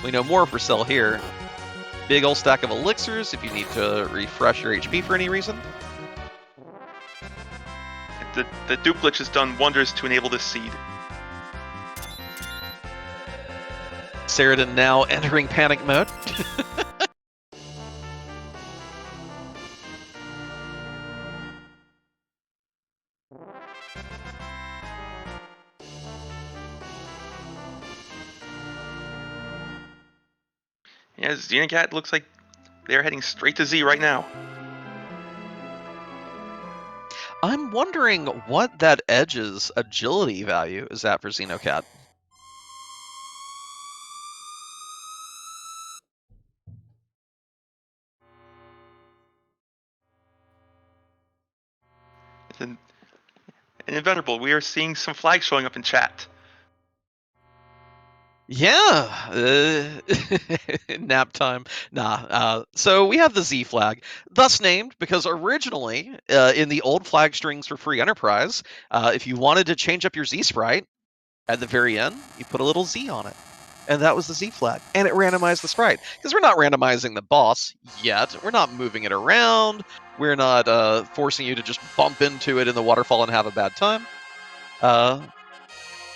S2: We know more for sale here. Big ol' stack of elixirs if you need to refresh your HP for any reason.
S1: The Duplich has done wonders to enable this seed.
S2: Saradin now entering panic mode.
S1: Yeah, Xenocat looks like they're heading straight to Z right now.
S2: I'm wondering what that Edge's agility value is at for Xenocat.
S1: And Inveterable, we are seeing some flags showing up in chat.
S2: Yeah, nap time. Nah, so we have the Z flag, thus named because originally in the old flag strings for Free Enterprise, if you wanted to change up your Z sprite, at the very end, you put a little Z on it. And that was the Z flag. And it randomized the sprite. Because we're not randomizing the boss yet. We're not moving it around. We're not forcing you to just bump into it in the waterfall and have a bad time.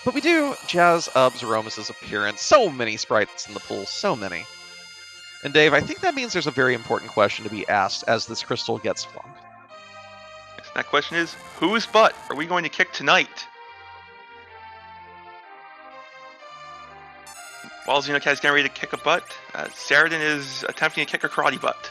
S2: But we do jazz up Zeromus' appearance. So many sprites in the pool. So many. And Dave, I think that means there's a very important question to be asked as this crystal gets flung.
S1: That question is, whose butt are we going to kick tonight? While Xenocat is getting ready to kick a butt, Saradin is attempting to kick a karate butt.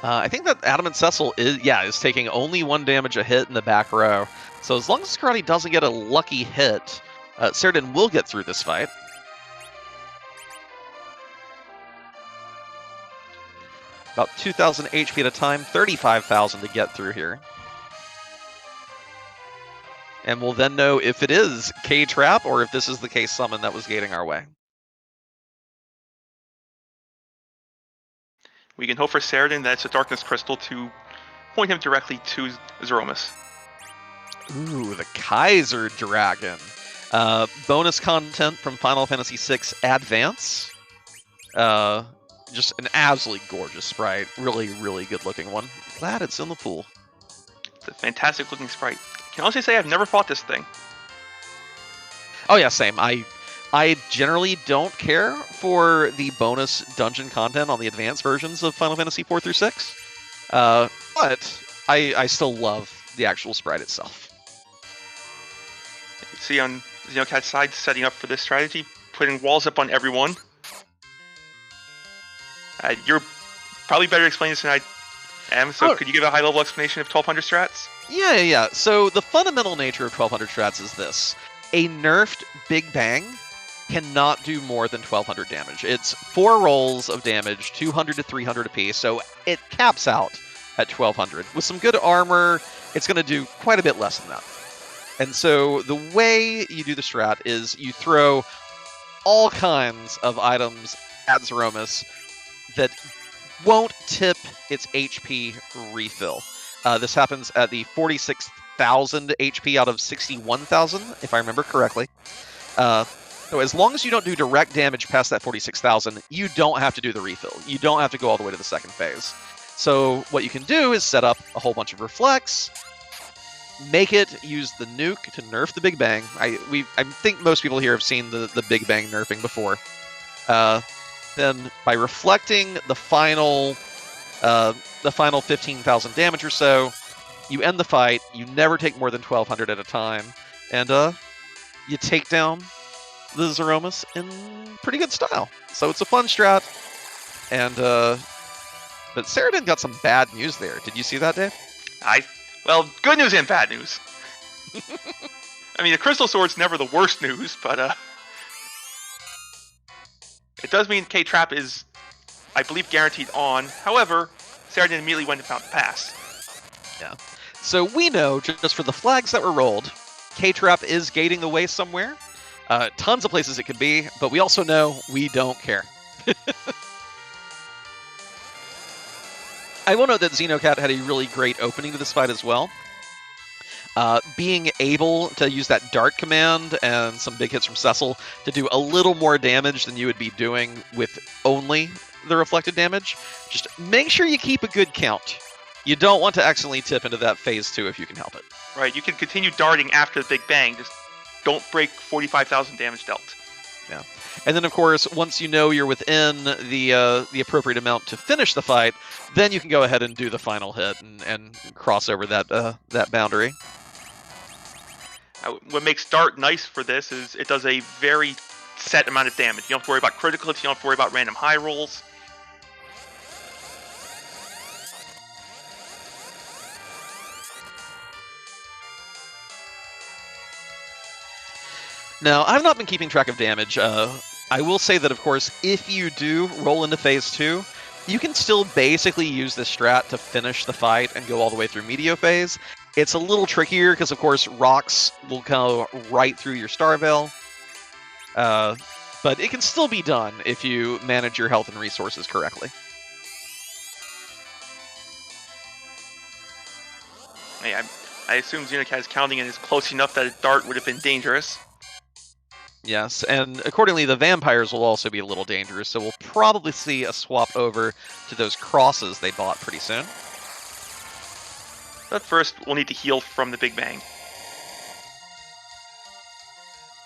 S2: I think that Adamant Cecil is taking only 1 damage a hit in the back row. So as long as karate doesn't get a lucky hit, Saradin will get through this fight. About 2,000 HP at a time, 35,000 to get through here. And we'll then know if it is K-Trap or if this is the K-Summon that was gating our way.
S1: We can hope for Saradin that it's a Darkness Crystal to point him directly to Zeromus.
S2: Ooh, the Kaiser Dragon. Bonus content from Final Fantasy VI Advance. Just an absolutely gorgeous sprite. Really, really good looking one. Glad it's in the pool.
S1: It's a fantastic looking sprite. I can honestly say I've never fought this thing.
S2: Oh yeah, same. I generally don't care for the bonus dungeon content on the advanced versions of Final Fantasy 4 through 6, but I still love the actual sprite itself.
S1: You see on Xenocat's side, setting up for this strategy, putting walls up on everyone. You're probably better explaining this than I am, so could you give a high-level explanation of 1200 strats?
S2: Yeah. So the fundamental nature of 1200 strats is this. A nerfed Big Bang cannot do more than 1200 damage. It's 4 rolls of damage, 200 to 300 apiece, so it caps out at 1200. With some good armor, it's going to do quite a bit less than that. And so the way you do the strat is you throw all kinds of items at Zeromus that won't tip its HP refill. This happens at the 46,000 HP out of 61,000, if I remember correctly. So as long as you don't do direct damage past that 46,000, you don't have to do the refill. You don't have to go all the way to the second phase. So what you can do is set up a whole bunch of reflects, make it use the nuke to nerf the Big Bang. I think most people here have seen the Big Bang nerfing before. Then by reflecting the final 15,000 damage or so, you end the fight. You never take more than 1,200 at a time, and you take down the Zeromus in pretty good style. So it's a fun strat, and but Saradin got some bad news there. Did you see that, Dave?
S1: Well, good news and bad news. I mean, the Crystal Sword's never the worst news, but it does mean K-Trap is, I believe, guaranteed on. However, Saradin immediately went and found the pass.
S2: Yeah. So we know, just for the flags that were rolled, K-Trap is gating the way somewhere. Tons of places it could be, but we also know we don't care. I will note that Xenocat had a really great opening to this fight as well. Being able to use that dart command and some big hits from Cecil to do a little more damage than you would be doing with only the reflected damage. Just make sure you keep a good count. You don't want to accidentally tip into that phase 2 if you can help it.
S1: Right, you can continue darting after the Big Bang, just don't break 45,000 damage dealt.
S2: Yeah. And then, of course, once you know you're within the appropriate amount to finish the fight, then you can go ahead and do the final hit and cross over that boundary.
S1: What makes Dart nice for this is it does a very set amount of damage. You don't have to worry about critical hits, you don't have to worry about random high rolls.
S2: Now, I've not been keeping track of damage. I will say that, of course, if you do roll into Phase 2, you can still basically use this strat to finish the fight and go all the way through Medio Phase. It's a little trickier because, of course, rocks will go right through your Star Veil. But it can still be done if you manage your health and resources correctly.
S1: Hey, I assume Xenocat's counting and is close enough that a dart would have been dangerous.
S2: Yes, and accordingly, the vampires will also be a little dangerous, so we'll probably see a swap over to those crosses they bought pretty soon.
S1: But first, we'll need to heal from the Big Bang.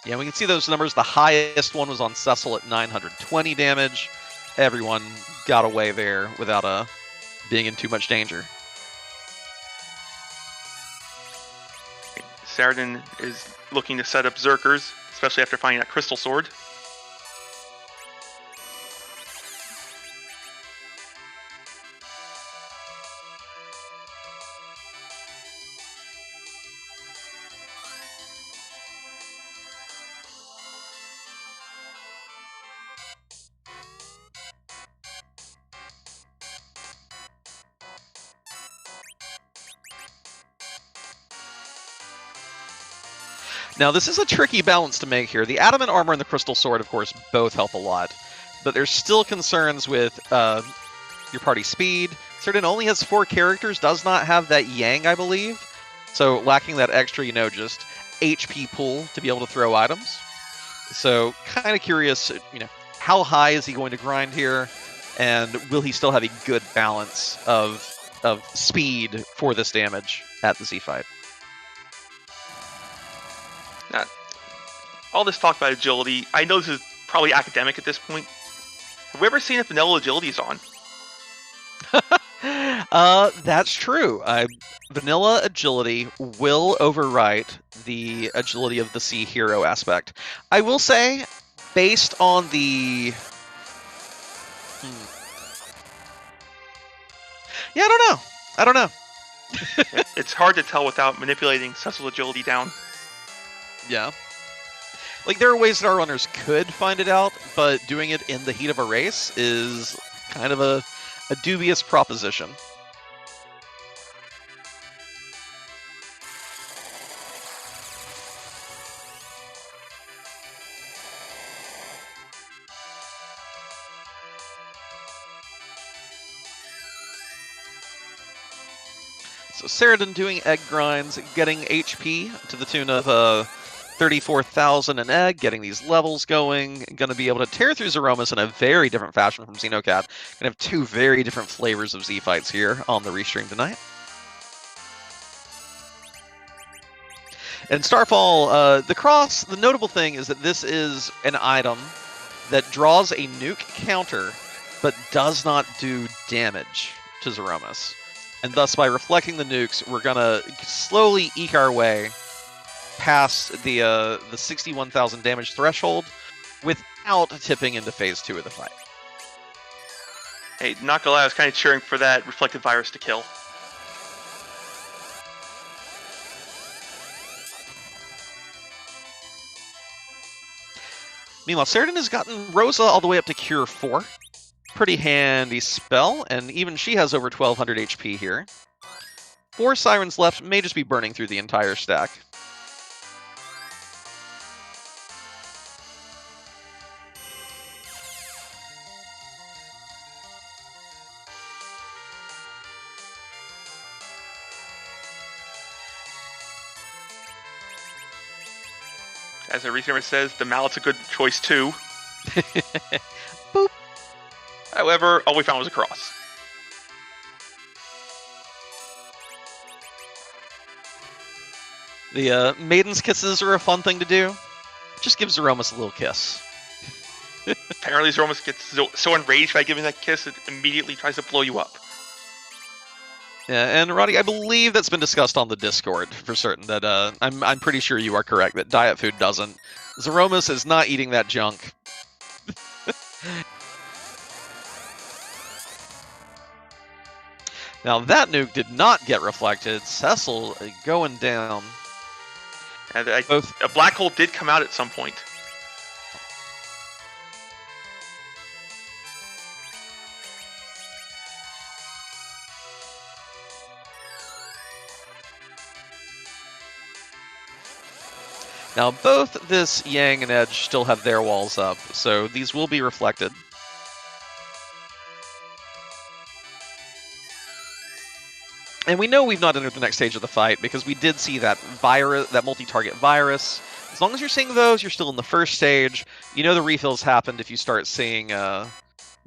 S2: Yeah, we can see those numbers. The highest one was on Cecil at 920 damage. Everyone got away there without being in too much danger.
S1: Saradin is looking to set up Zerkers, especially after finding that Crystal Sword.
S2: Now, this is a tricky balance to make here. The Adamant Armor and the Crystal Sword, of course, both help a lot. But there's still concerns with your party speed. Saradin only has 4 characters, does not have that Yang, I believe. So lacking that extra, just HP pool to be able to throw items. So kind of curious, how high is he going to grind here? And will he still have a good balance of speed for this damage at the Z fight?
S1: all this talk about agility, I know this is probably academic at this point. Have we ever seen if vanilla agility is on?
S2: That's true. Vanilla agility will overwrite the agility of the sea hero aspect. I will say, based on the... Yeah, I don't know.
S1: It's hard to tell without manipulating Cecil's agility down.
S2: Yeah. Like, there are ways that our runners could find it out, but doing it in the heat of a race is kind of a dubious proposition. So Saradin doing egg grinds, getting HP to the tune of 34,000 an egg, getting these levels going, going to be able to tear through Zeromus in a very different fashion from Xenocat. Going to have two very different flavors of Z-Fights here on the restream tonight. And Starfall, the notable thing is that this is an item that draws a nuke counter, but does not do damage to Zeromus. And thus, by reflecting the nukes, we're going to slowly eke our way past the 61,000 damage threshold without tipping into phase 2 of the fight.
S1: Hey, not gonna lie, I was kind of cheering for that reflective virus to kill.
S2: Meanwhile, Saradin has gotten Rosa all the way up to Cure 4. Pretty handy spell, and even she has over 1,200 HP here. 4 Sirens left, may just be burning through the entire stack.
S1: As the restreamer says, the mallet's a good choice too.
S2: Boop.
S1: However, all we found was a cross.
S2: The Maiden's Kisses are a fun thing to do. Just give Zeromus a little kiss.
S1: Apparently Zeromus gets so enraged by giving that kiss, it immediately tries to blow you up.
S2: Yeah, and Roddy, I believe that's been discussed on the Discord for certain. That I'm pretty sure you are correct that diet food doesn't. Zeromus is not eating that junk. Now that nuke did not get reflected. Cecil going down.
S1: And a black hole did come out at some point.
S2: Now both this Yang and Edge still have their walls up, so these will be reflected. And we know we've not entered the next stage of the fight because we did see that virus, that multi-target virus. As long as you're seeing those, you're still in the first stage. You know the refills happened if you start seeing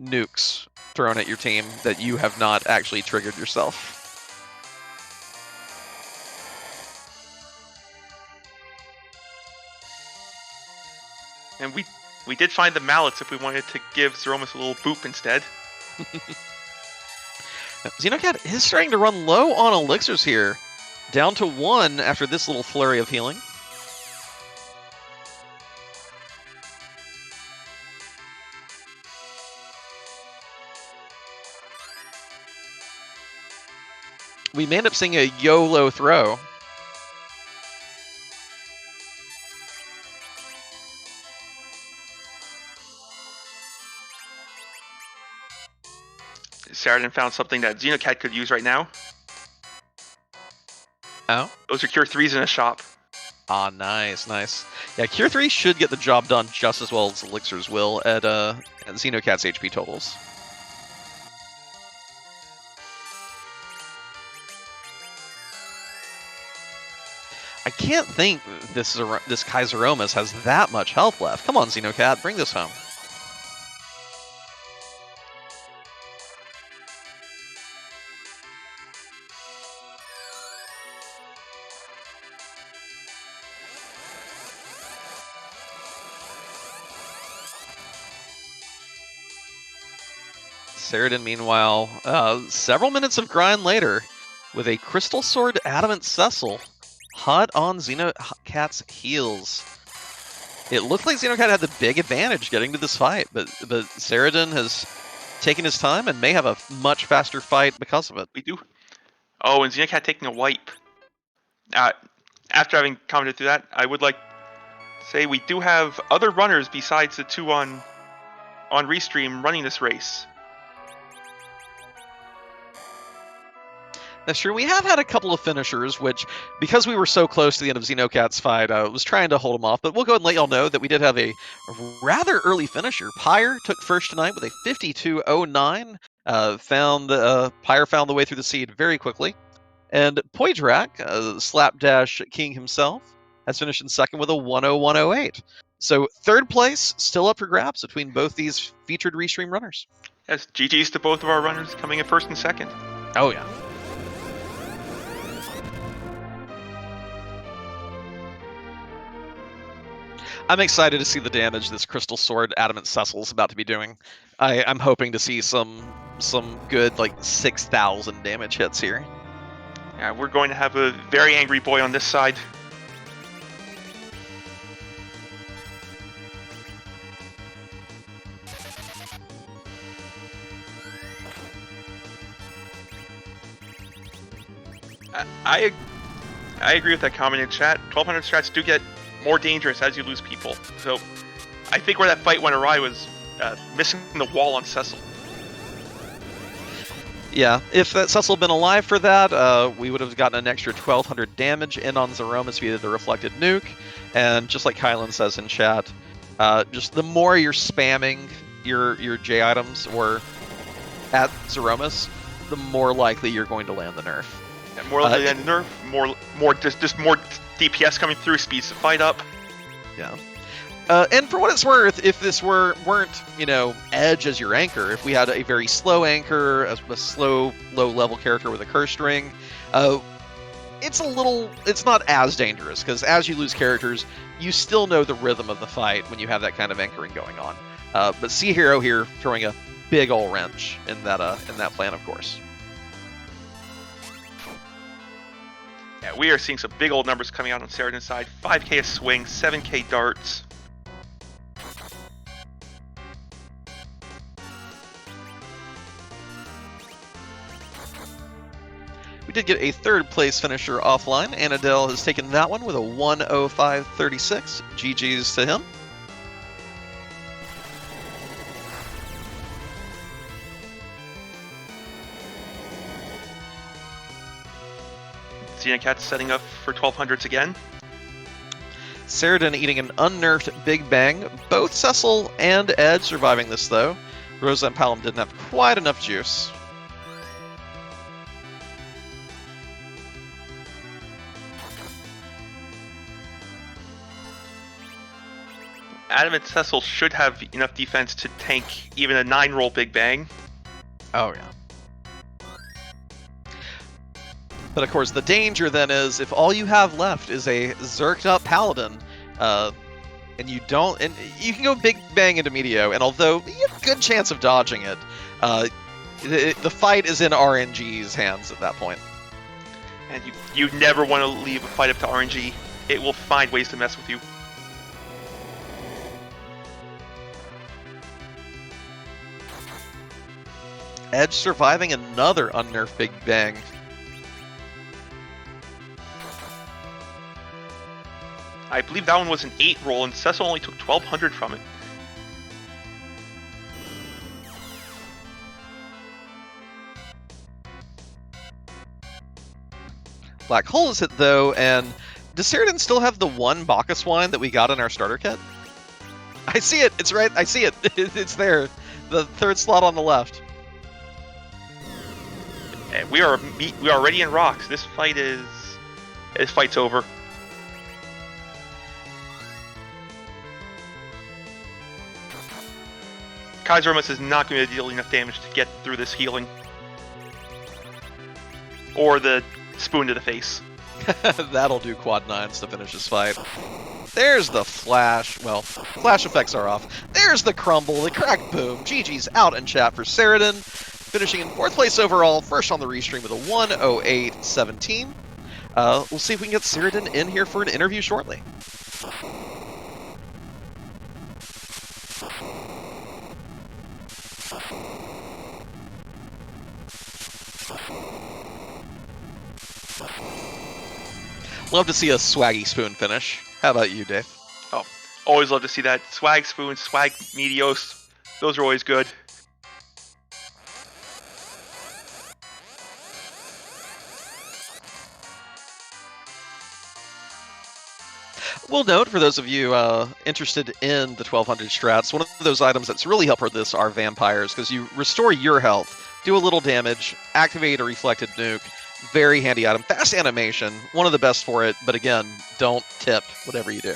S2: nukes thrown at your team that you have not actually triggered yourself.
S1: And we did find the mallets if we wanted to give Zeromus a little boop instead.
S2: Xenocat is starting to run low on elixirs here. Down to 1 after this little flurry of healing. We may end up seeing a YOLO throw.
S1: Saradin found something that Xenocat could use right now.
S2: Oh?
S1: Those are Cure 3s in a shop.
S2: Ah, nice, nice. Yeah, Cure 3 should get the job done just as well as elixirs will at Xenocat's HP totals. I can't think this Zeromus has that much health left. Come on, Xenocat, bring this home. Saradin, meanwhile, several minutes of grind later, with a Crystal Sword Adamant Cecil hot on Xenocat's heels. It looked like Xenocat had the big advantage getting to this fight, but Saradin has taken his time and may have a much faster fight because of it.
S1: We do. Oh, and Xenocat taking a wipe. After having commented through that, I would like to say we do have other runners besides the two on Restream running this race.
S2: That's true. We have had a couple of finishers, which, because we were so close to the end of Xenocat's fight, was trying to hold them off. But we'll go ahead and let y'all know that we did have a rather early finisher. Pyre took first tonight with a 52.09. Pyre found the way through the seed very quickly. And Poidrak, Slapdash King himself, has finished in second with a 101.08. So third place still up for grabs between both these featured Restream runners.
S1: Yes, GG's to both of our runners coming in first and second.
S2: Oh, yeah. I'm excited to see the damage this Crystal Sword Adamant Cecil is about to be doing. I'm hoping to see some good, like, 6,000 damage hits here.
S1: Yeah, we're going to have a very angry boy on this side. I agree with that comment in chat. 1200 strats do get more dangerous as you lose people. So I think where that fight went awry was missing the wall on Cecil.
S2: Yeah, if that Cecil had been alive for that, we would have gotten an extra 1200 damage in on Zeromus via the reflected nuke. And just like Kylan says in chat, just the more you're spamming your J items or at Zeromus, the more likely you're going to land the nerf.
S1: And more likely than nerf, more DPS coming through, speeds the fight up.
S2: Yeah. And for what it's worth, if this weren't, Edge as your anchor, if we had a very slow anchor, a slow, low-level character with a curse ring, it's not as dangerous, because as you lose characters, you still know the rhythm of the fight when you have that kind of anchoring going on. But Sea Hero here throwing a big ol' wrench in that plan, of course.
S1: Yeah, we are seeing some big old numbers coming out on Saradin's side. 5k a swing, 7k darts.
S2: We did get a third place finisher offline. Anadel has taken that one with a 105.36. GG's to him.
S1: Xenocat's setting up for 1200s again.
S2: Saradin eating an unnerfed Big Bang. Both Cecil and Edge surviving this, though. Rosa and Palom didn't have quite enough juice.
S1: Adamant Cecil should have enough defense to tank even a 9-roll Big Bang.
S2: Oh, yeah. But of course, the danger then is if all you have left is a zerked up paladin, and you can go Big Bang into Meteo, and although you have a good chance of dodging it, the fight is in RNG's hands at that point.
S1: And you never want to leave a fight up to RNG. It will find ways to mess with you.
S2: Edge surviving another unnerfed Big Bang.
S1: I believe that one was an 8-roll, and Cecil only took 1200 from it.
S2: Black Hole is hit, though, and does Saradin still have the one Bacchus wine that we got in our starter kit? I see it! It's right, I see it! It's there. The third slot on the left.
S1: And we are already in rocks. This fight's over. Zeromus is not going to deal enough damage to get through this healing. Or the spoon to the face.
S2: That'll do quad 9s to finish this fight. There's the flash. Well, flash effects are off. There's the crumble, the crack boom. GG's out in chat for Saradin, finishing in 4th place overall, first on the restream with a 1:08.17. We'll see if we can get Saradin in here for an interview shortly. Love to see a swaggy spoon finish. How about you, Dave?
S1: Oh, always love to see that. Swag spoon, swag medios. Those are always good.
S2: We'll note, for those of you interested in the 1200 strats, one of those items that's really helpful for this are vampires, because you restore your health, do a little damage, activate a reflected nuke. Very handy item. Fast animation, one of the best for it, but again, don't tip whatever you do.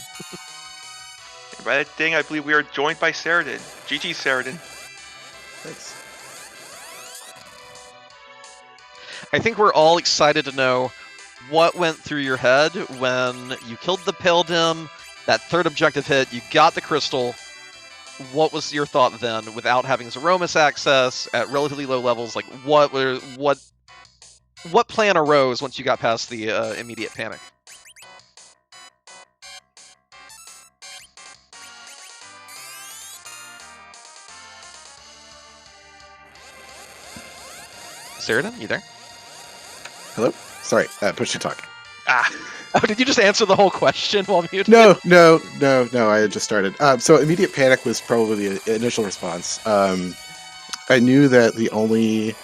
S1: And by that thing, I believe we are joined by Saradin. GG, Saradin.
S3: Thanks.
S2: I think we're all excited to know what went through your head when you killed the Pale Dim, that 3rd objective hit, you got the crystal. What was your thought then, without having Zeromus access at relatively low levels? Like, what plan arose once you got past the immediate panic? Saradin, you there?
S3: Hello? Sorry, push to talk.
S1: Ah.
S2: Oh, did you just answer the whole question while muted?
S3: No, I had just started. So immediate panic was probably the initial response. I knew that the only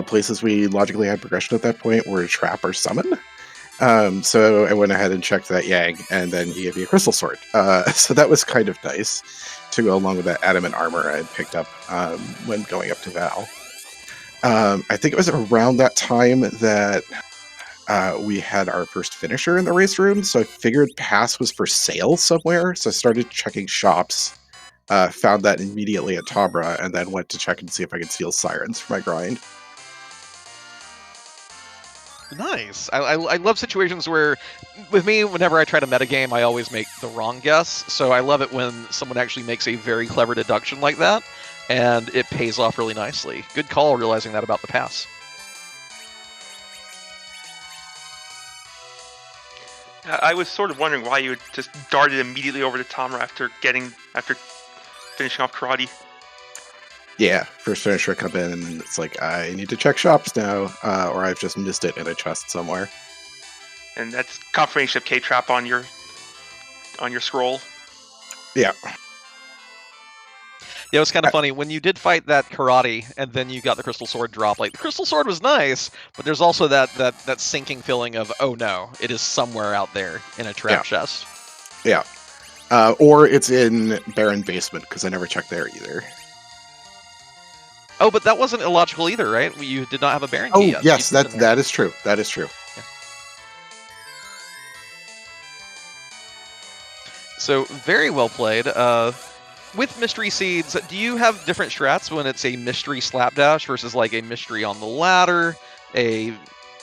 S3: places we logically had progression at that point were trap or summon. So I went ahead and checked that Yang, and then he gave me a crystal sword. So that was kind of nice to go along with that adamant armor I had picked up when going up to Val. I think it was around that time that we had our first finisher in the race room, so I figured pass was for sale somewhere, so I started checking shops, found that immediately at Tabra, and then went to check and see if I could steal sirens for my grind.
S2: Nice. I love situations where, with me, whenever I try to metagame, I always make the wrong guess, so I love it when someone actually makes a very clever deduction like that, and it pays off really nicely. Good call realizing that about the pass.
S1: I was sort of wondering why you just darted immediately over to Tamra after finishing off karate.
S3: Yeah, first finisher come in, and it's like, I need to check shops now, or I've just missed it in a chest somewhere.
S1: And that's confirmation of K-Trap on your scroll.
S3: Yeah.
S2: Yeah, it was kind of funny. When you did fight that karate, and then you got the crystal sword drop, like, the crystal sword was nice, but there's also that sinking feeling of, oh no, it is somewhere out there in a trap chest.
S3: Yeah. Or it's in Baron Basement, because I never checked there either.
S2: Oh, but that wasn't illogical either, right? You did not have a Baron key yet.
S3: Yes, that is true. That is true.
S2: Yeah. So, very well played. With Mystery Seeds, do you have different strats when it's a Mystery Slapdash versus like a Mystery on the ladder, a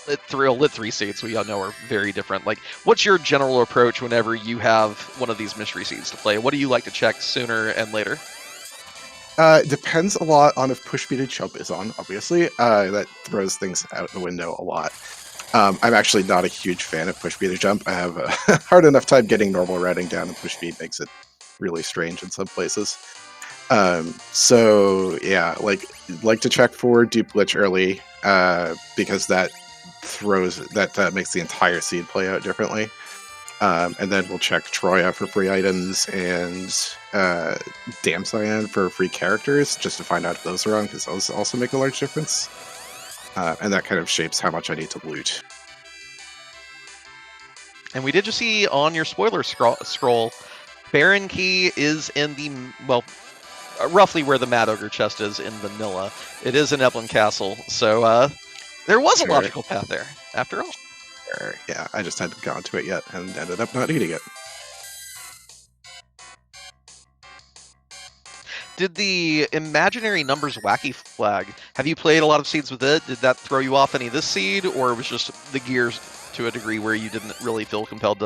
S2: Lit 3 Seeds, we all know are very different. Like, what's your general approach whenever you have one of these Mystery Seeds to play? What do you like to check sooner and later?
S3: Depends a lot on if push speeded jump is on, obviously. That throws things out the window a lot. I'm actually not a huge fan of push speeded jump. I have a hard enough time getting normal routing down, and push speed makes it really strange in some places. So yeah, like to check for dupe glitch early, because that makes the entire seed play out differently. And then we'll check Troya for free items and Damn Cyan for free characters, just to find out if those are on, because those also make a large difference. And that kind of shapes how much I need to loot. And
S2: we did just see on your spoiler scroll, Baron Key is in the, well, roughly where the Mad Ogre chest is in Vanilla. It is in Eplin Castle, so there was a logical path there, after all.
S3: Yeah, I just hadn't gone to it yet and ended up not needing it.
S2: Did the imaginary numbers wacky flag, have you played a lot of seeds with it? Did that throw you off any of this seed, or it was just the gears to a degree where you didn't really feel compelled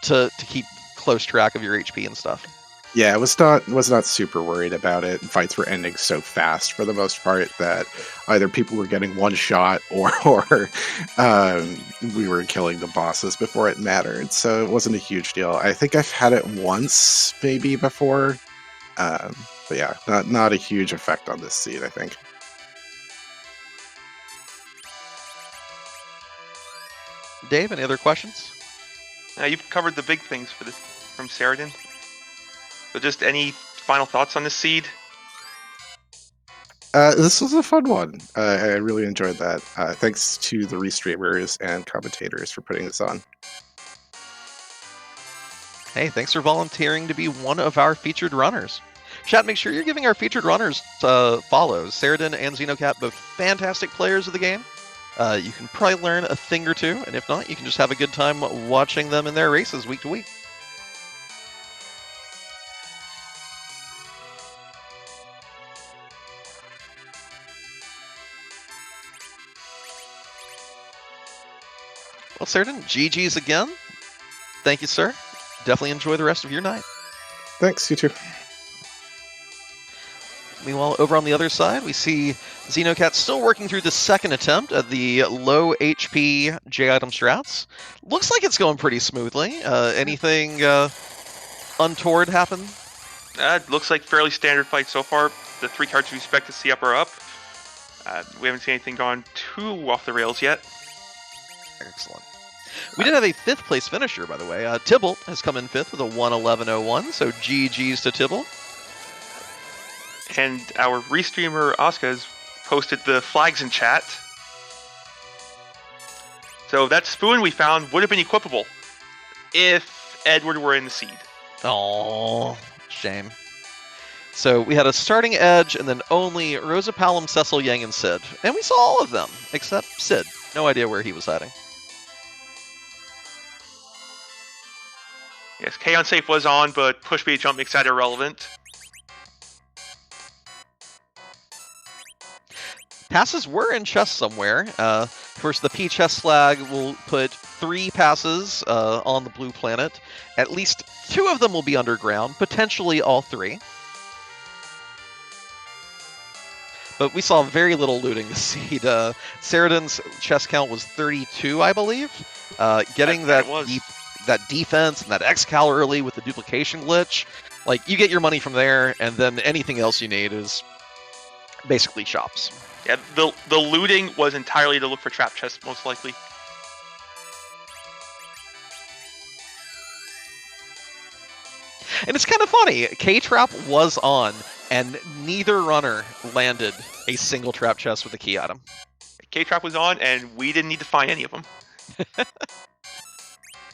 S2: to keep close track of your HP and stuff.
S3: Yeah, I was not super worried about it. Fights were ending so fast for the most part that either people were getting one shot or we were killing the bosses before it mattered. So it wasn't a huge deal. I think I've had it once maybe before, but yeah, not a huge effect on this seed, I think.
S2: Dave, any other questions?
S1: You've covered the big things from Sheridan. So just any final thoughts on this seed?
S3: This was a fun one. I really enjoyed that. Thanks to the restreamers and commentators for putting this on.
S2: Hey, thanks for volunteering to be one of our featured runners. Chat, make sure you're giving our featured runners follows. Sheridan and Xenocat, both fantastic players of the game. You can probably learn a thing or two, and if not, you can just have a good time watching them in their races week to week. Well, Sheridan, GG's again. Thank you, sir. Definitely enjoy the rest of your night.
S3: Thanks, you too.
S2: Meanwhile, over on the other side, we see Xenocat still working through the second attempt at the low HP J-item strats. Looks like it's going pretty smoothly. Anything untoward happen?
S1: It looks like fairly standard fight so far. The 3 cards we expect to see up are up. We haven't seen anything gone too off the rails yet.
S2: Excellent. We did have a 5th place finisher, by the way. Tibble has come in 5th with a 1:11:01, so GG's to Tibble.
S1: And our restreamer Asuka has posted the flags in chat. So that spoon we found would have been equipable if Edward were in the seed.
S2: Oh, shame. So we had a starting edge, and then only Rosa Palom, Cecil, Yang, and Sid. And we saw all of them, except Sid. No idea where he was hiding.
S1: Yes, K Unsafe was on, but push me to jump makes that irrelevant.
S2: Passes were in chests somewhere. Of course, the P chest flag will put 3 passes on the blue planet. At least 2 of them will be underground, potentially all 3. But we saw very little looting this seed. Sheridan's chest count was 32, I believe. Getting that defense and that Excal early with the duplication glitch, like, you get your money from there, and then anything else you need is basically shops.
S1: Yeah, the looting was entirely to look for trap chests, most likely.
S2: And it's kind of funny. K-Trap was on, and neither runner landed a single trap chest with a key item.
S1: K-Trap was on, and we didn't need to find any of them.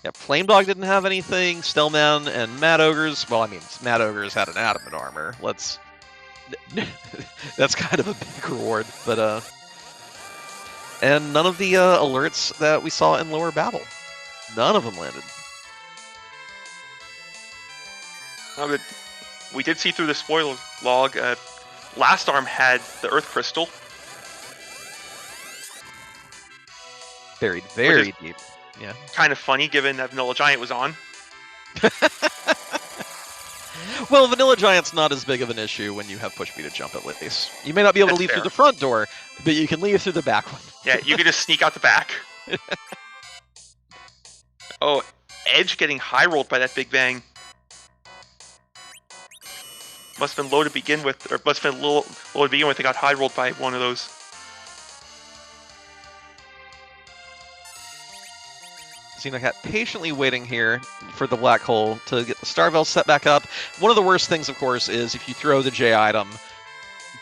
S2: Yeah, Flame Dog didn't have anything. Stillman and Mad Ogres. Well, I mean, Mad Ogres had an adamant armor. That's kind of a big reward, but and none of the alerts that we saw in Lower Babel. None of them landed.
S1: But we did see through the spoiler log. Last Arm had the Earth Crystal.
S2: Buried very deep. Yeah.
S1: Kind of funny, given that Vanilla Giant was on.
S2: Well, Vanilla Giant's not as big of an issue when you have push B to jump at least. You may not be able to leave through the front door, but you can leave through the back one.
S1: Yeah, you can just sneak out the back. Oh, Edge getting high rolled by that Big Bang. Must have been low to begin with, or must have been low to begin with. They got high rolled by one of those.
S2: Xenocat patiently waiting here for the black hole to get the Starvel set back up. One of the worst things, of course, is if you throw the J item,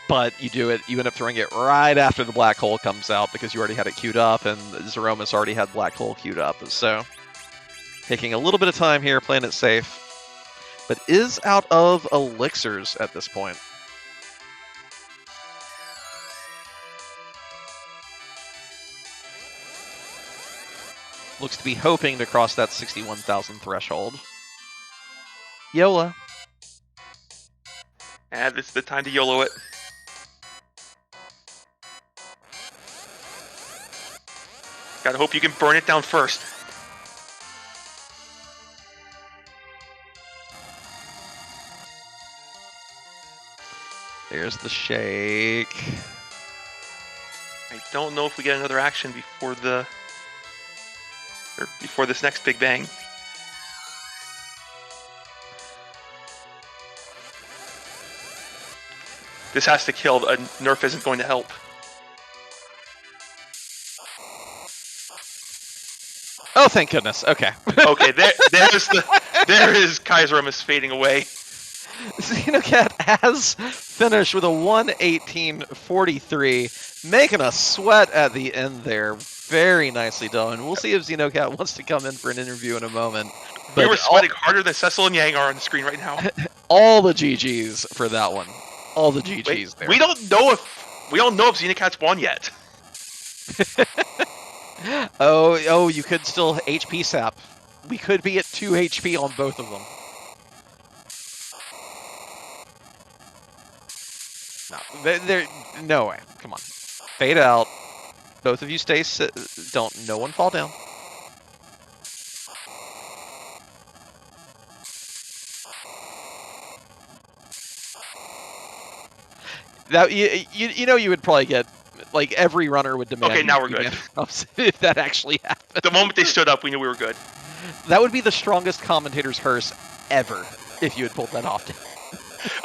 S2: but you end up throwing it right after the black hole comes out because you already had it queued up, and Zeromus already had black hole queued up. So, taking a little bit of time here, playing it safe, but is out of elixirs at this point. Looks to be hoping to cross that 61,000 threshold. YOLO.
S1: And this is the time to YOLO it. Gotta hope you can burn it down first.
S2: There's the shake.
S1: I don't know if we get another action before before this next Big Bang. This has to kill. A nerf isn't going to help.
S2: Oh, thank goodness. Okay.
S1: Okay, there is Zeromus fading away.
S2: Xenocat has finished with a 1:18:43, making us sweat at the end there. Very nicely done. We'll see if Xenocat wants to come in for an interview in a moment.
S1: But we were sweating harder than Cecil and Yang are on the screen right now.
S2: All the GGs for that one. All the GGs.
S1: Wait,
S2: there.
S1: we don't know if Xenocat's won yet.
S2: Oh, you could still HP sap. We could be at 2 HP on both of them. No way. Come on. Fade out. Both of you stay. No one fall down. That you would probably get, like, every runner would demand.
S1: Okay, now we're good.
S2: If that actually happened.
S1: The moment they stood up, we knew we were good.
S2: That would be the strongest commentator's hearse ever if you had pulled that off.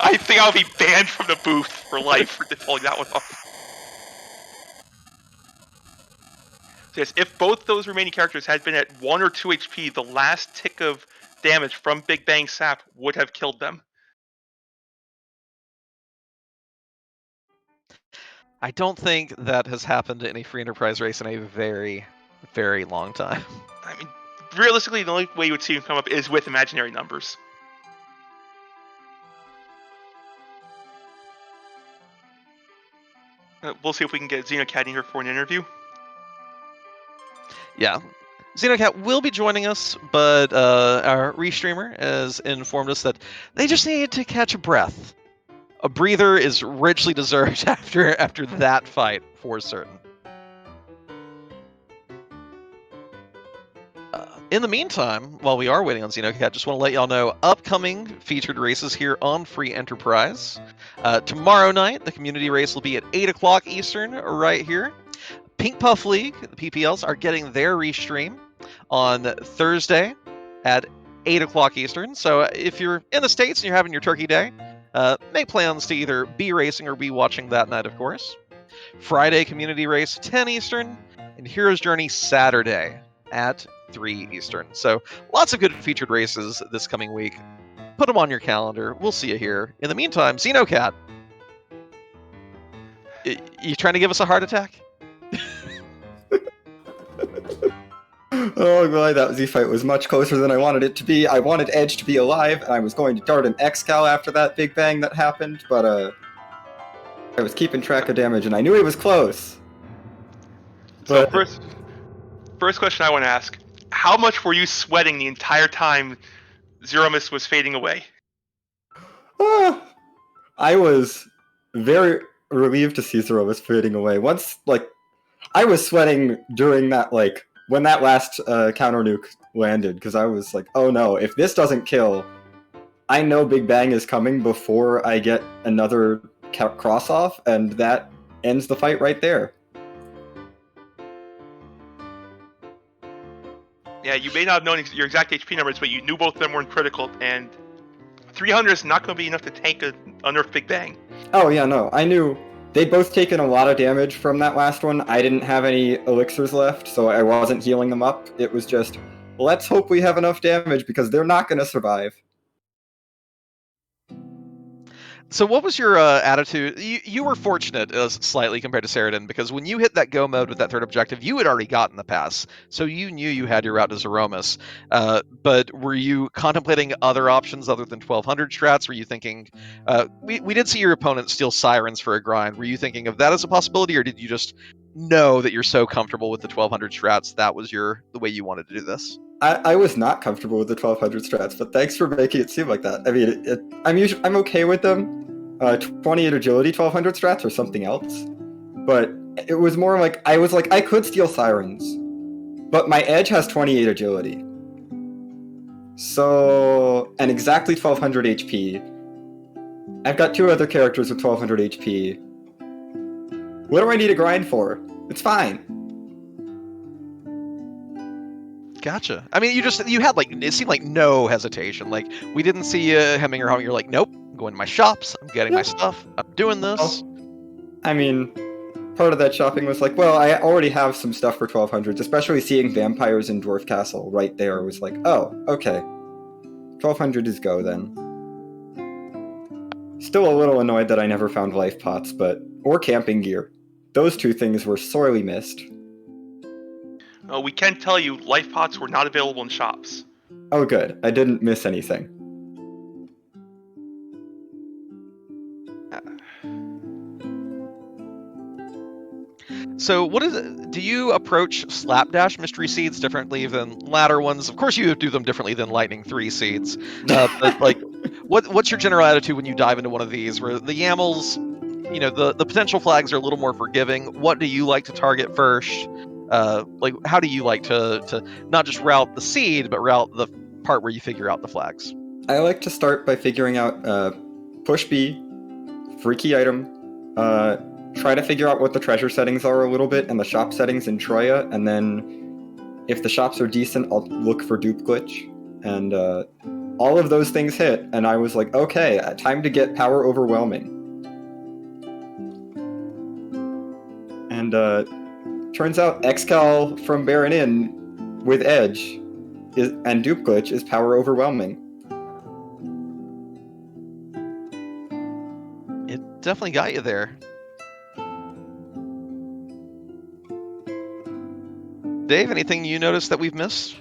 S1: I think I'll be banned from the booth for life for pulling that one off. So yes, if both those remaining characters had been at 1 or 2 HP, the last tick of damage from Big Bang Sap would have killed them.
S2: I don't think that has happened to any free enterprise race in a very, very long time.
S1: I mean, realistically, the only way you would see him come up is with imaginary numbers. We'll see if we can get Xenocat in here for an interview.
S2: Yeah. Xenocat will be joining us, but our restreamer has informed us that they just need to catch a breath. A breather is richly deserved after that fight, for certain. In the meantime, while we are waiting on Xenocat, just want to let y'all know upcoming featured races here on Free Enterprise. Tomorrow night, the community race will be at 8 o'clock Eastern, right here. Pink Puff League, the PPLs, are getting their restream on Thursday at 8 o'clock Eastern. So if you're in the States and you're having your turkey day, make plans to either be racing or be watching that night, of course. Friday, community race, 10 Eastern, and Hero's Journey Saturday at 3 Eastern. So lots of good featured races this coming week. Put them on your calendar. We'll see you here. In the meantime, Xenocat, you trying to give us a heart attack?
S4: Oh god, that Z fight was much closer than I wanted it to be. I wanted Edge to be alive, and I was going to dart an X-Cal after that Big Bang that happened, but I was keeping track of damage, and I knew he was close.
S1: So first question I want to ask, how much were you sweating the entire time Zeromus was fading away?
S4: I was very relieved to see Zeromus fading away. Once, I was sweating during that, when that last counter nuke landed, because I was like, oh no, if this doesn't kill, I know Big Bang is coming before I get another cross off, and that ends the fight right there.
S1: Yeah, you may not have known your exact HP numbers, but you knew both of them weren't critical, and 300 is not going to be enough to tank a nerf Big Bang.
S4: Oh yeah, no, I knew. They'd both taken a lot of damage from that last one. I didn't have any elixirs left, so I wasn't healing them up. It was just, let's hope we have enough damage, because they're not going to survive.
S2: So what was your attitude? You were fortunate slightly compared to Saradin, because when you hit that go mode with that third objective, you had already gotten the pass, so you knew you had your route to Zeromus. But were you contemplating other options other than 1200 strats? Were you thinking, we did see your opponent steal Sirens for a grind. Were you thinking of that as a possibility, or did you just know that you're so comfortable with the 1200 strats that was the way you wanted to do this?
S4: I was not comfortable with the 1200 strats, but thanks for making it seem like that. I mean, I'm okay with them. 28 agility 1200 strats or something else. But it was more like, I was like, I could steal Sirens. But my edge has 28 agility. So, and exactly 1200 HP. I've got 2 other characters with 1200 HP. What do I need to grind for? It's fine.
S2: Gotcha. I mean, you had like, it seemed like no hesitation. Like, we didn't see you hemming or hawing. You're like, nope, I'm going to my shops. I'm getting my stuff. I'm doing this.
S4: I mean, part of that shopping was like, well, I already have some stuff for 1200s, especially seeing vampires in Dwarf Castle right there was like, oh, okay. 1200 is go then. Still a little annoyed that I never found life pots, or camping gear. Those 2 things were sorely missed.
S1: We can tell you life pots were not available in shops.
S4: Oh good, I didn't miss anything.
S2: So what is it? Do you approach Slapdash mystery seeds differently than ladder ones? Of course you do them differently than Lightning 3 seeds. But like, what's your general attitude when you dive into one of these? Where the YAMLs, the potential flags are a little more forgiving. What do you like to target first? Like, how do you like to not just route the seed, but route the part where you figure out the flags?
S4: I like to start by figuring out push B, freaky item, try to figure out what the treasure settings are a little bit and the shop settings in Troya, and then if the shops are decent, I'll look for dupe glitch. And all of those things hit, and I was like, okay, time to get power overwhelming. And turns out Excal from Baron Inn with Edge and dupe glitch is power overwhelming.
S2: It definitely got you there. Dave, anything you noticed that we've missed?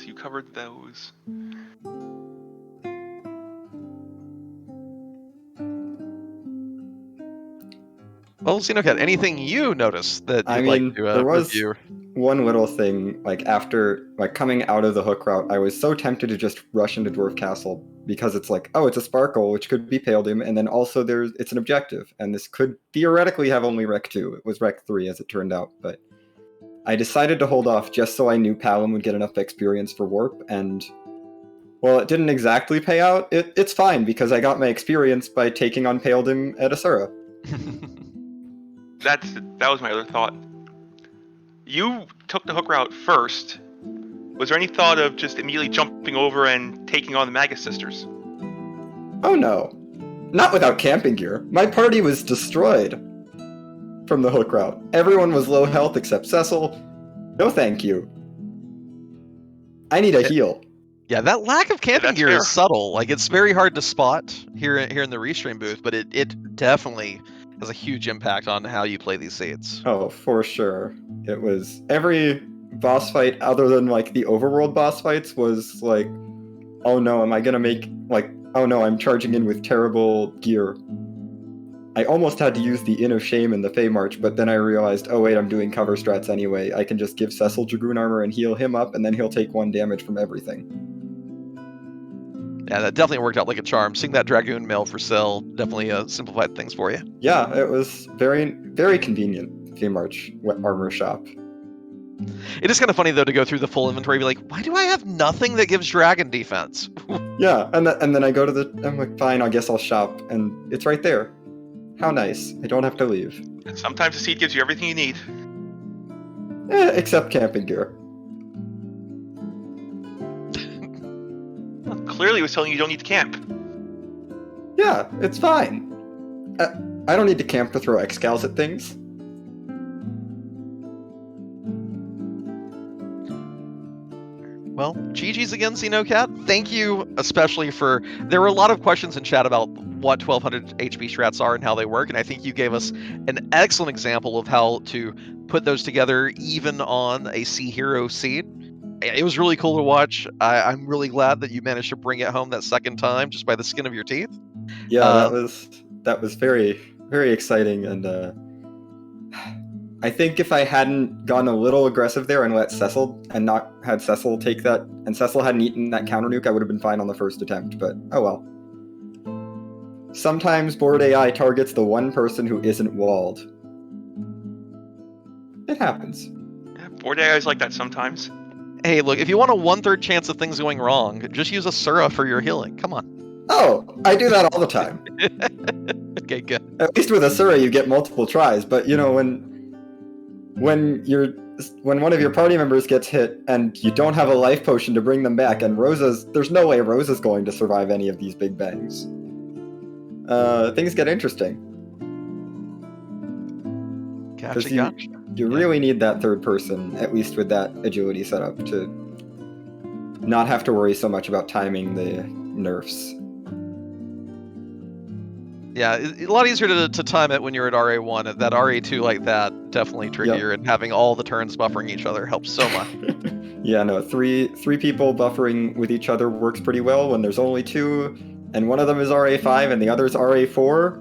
S1: You covered those.
S2: Well, Xenocat, anything you noticed that you'd like to
S4: there was
S2: review?
S4: One little thing, after coming out of the hook route, I was so tempted to just rush into Dwarf Castle because it's like, oh, it's a sparkle, which could be Paledoom, and then also it's an objective, and this could theoretically have only Rec 2. It was Rec 3 as it turned out, but I decided to hold off just so I knew Palom would get enough experience for Warp, and well, it didn't exactly pay out. It's fine because I got my experience by taking on Paledoom at Asura.
S1: That was my other thought. You took the hook route first. Was there any thought of just immediately jumping over and taking on the Magus Sisters?
S4: Oh no. Not without camping gear. My party was destroyed from the hook route. Everyone was low health except Cecil. No thank you. I need a heal.
S2: Yeah, that lack of camping gear
S1: fair.
S2: is subtle. Like, it's very hard to spot here in the restream booth, but it definitely has a huge impact on how you play these seeds.
S4: Oh, for sure. It was every boss fight other than the overworld boss fights was like, oh no, am I gonna make oh no, I'm charging in with terrible gear. I almost had to use the Inn of Shame in the Fey March, but then I realized, oh wait, I'm doing cover strats anyway. I can just give Cecil Dragoon armor and heal him up, and then he'll take 1 damage from everything.
S2: Yeah, that definitely worked out like a charm. Seeing that Dragoon mail for sale definitely simplified things for you.
S4: Yeah, it was very, very convenient. Fey March armor shop.
S2: It is kind of funny though to go through the full inventory and be like, why do I have nothing that gives dragon defense?
S4: Yeah, and then I go to I'm like, fine, I guess I'll shop, and it's right there. How nice. I don't have to leave.
S1: And sometimes the seed gives you everything you need.
S4: Except camping gear.
S1: Well, clearly it was telling you don't need to camp.
S4: Yeah, it's fine. I don't need to camp to throw excals at things.
S2: Well, GG's again, Xenocat. Thank you especially for... There were a lot of questions in chat about what 1200 HP strats are and how they work, and I think you gave us an excellent example of how to put those together even on a Sea Hero seed. It was really cool to watch. I'm really glad that you managed to bring it home that second time just by the skin of your teeth.
S4: Yeah, that was very, very exciting, and I think if I hadn't gone a little aggressive there and let Cecil, and not had Cecil take that, and Cecil hadn't eaten that counter nuke, I would have been fine on the first attempt, but oh well. sometimes board AI targets the one person who isn't walled. It happens.
S1: Yeah, board AI is like that sometimes.
S2: Hey, look, if you want a 1/3 chance of things going wrong, just use a Sura for your healing. Come on.
S4: Oh, I do that all the time.
S2: Okay, good.
S4: At least with Asura, you get multiple tries. But you know, when one of your party members gets hit and you don't have a life potion to bring them back, and there's no way Rosa's going to survive any of these big bangs. Things get interesting.
S2: Gotcha.
S4: You really need that third person, at least with that agility setup, to not have to worry so much about timing the nerfs.
S2: Yeah, it's a lot easier to time it when you're at RA1. That RA2 like that, definitely trickier, and having all the turns buffering each other helps so much.
S4: Yeah, no, three people buffering with each other works pretty well. When there's only two, and one of them is RA5 and the other's RA4,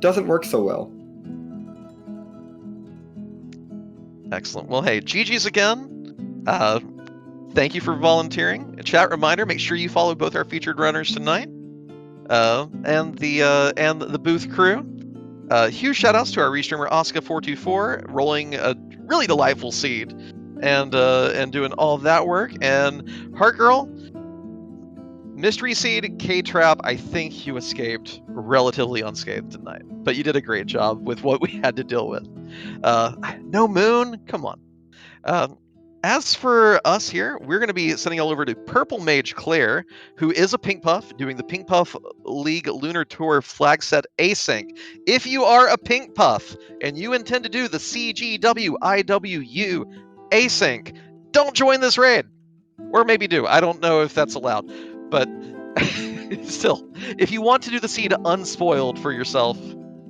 S4: doesn't work so well.
S2: Excellent. Well, hey, GG's again. Thank you for volunteering. A chat reminder: make sure you follow both our featured runners tonight, and the booth crew. Huge shout outs to our restreamer Oscar424, rolling a really delightful seed, and doing all of that work. And Heart Girl, Mystery Seed, K-Trap, I think you escaped relatively unscathed tonight, but you did a great job with what we had to deal with. No Moon, come on. As for us here, we're going to be sending all over to Purple Mage Claire, who is a Pink Puff, doing the Pink Puff League Lunar Tour flag set async. If you are a Pink Puff and you intend to do the CGWIWU async, don't join this raid. Or maybe do. I don't know if that's allowed. But still, if you want to do the seed unspoiled for yourself,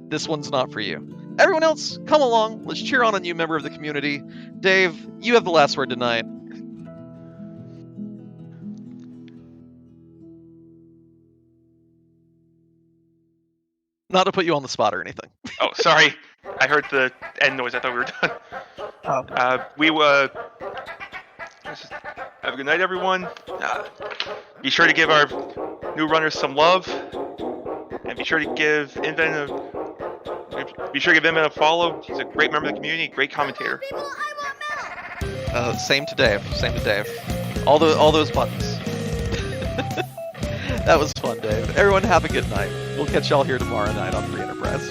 S2: this one's not for you. Everyone else, come along. Let's cheer on a new member of the community. Dave, you have the last word tonight. Not to put you on the spot or anything.
S1: Oh, sorry. I heard the end noise. I thought we were done. Have a good night, everyone. Be sure to give our new runners some love, and be sure to give Invent a follow. He's a great member of the community, great commentator.
S2: Same to Dave. All those buttons. That was fun, Dave. Everyone have a good night. We'll catch y'all here tomorrow night on Free Enterprise.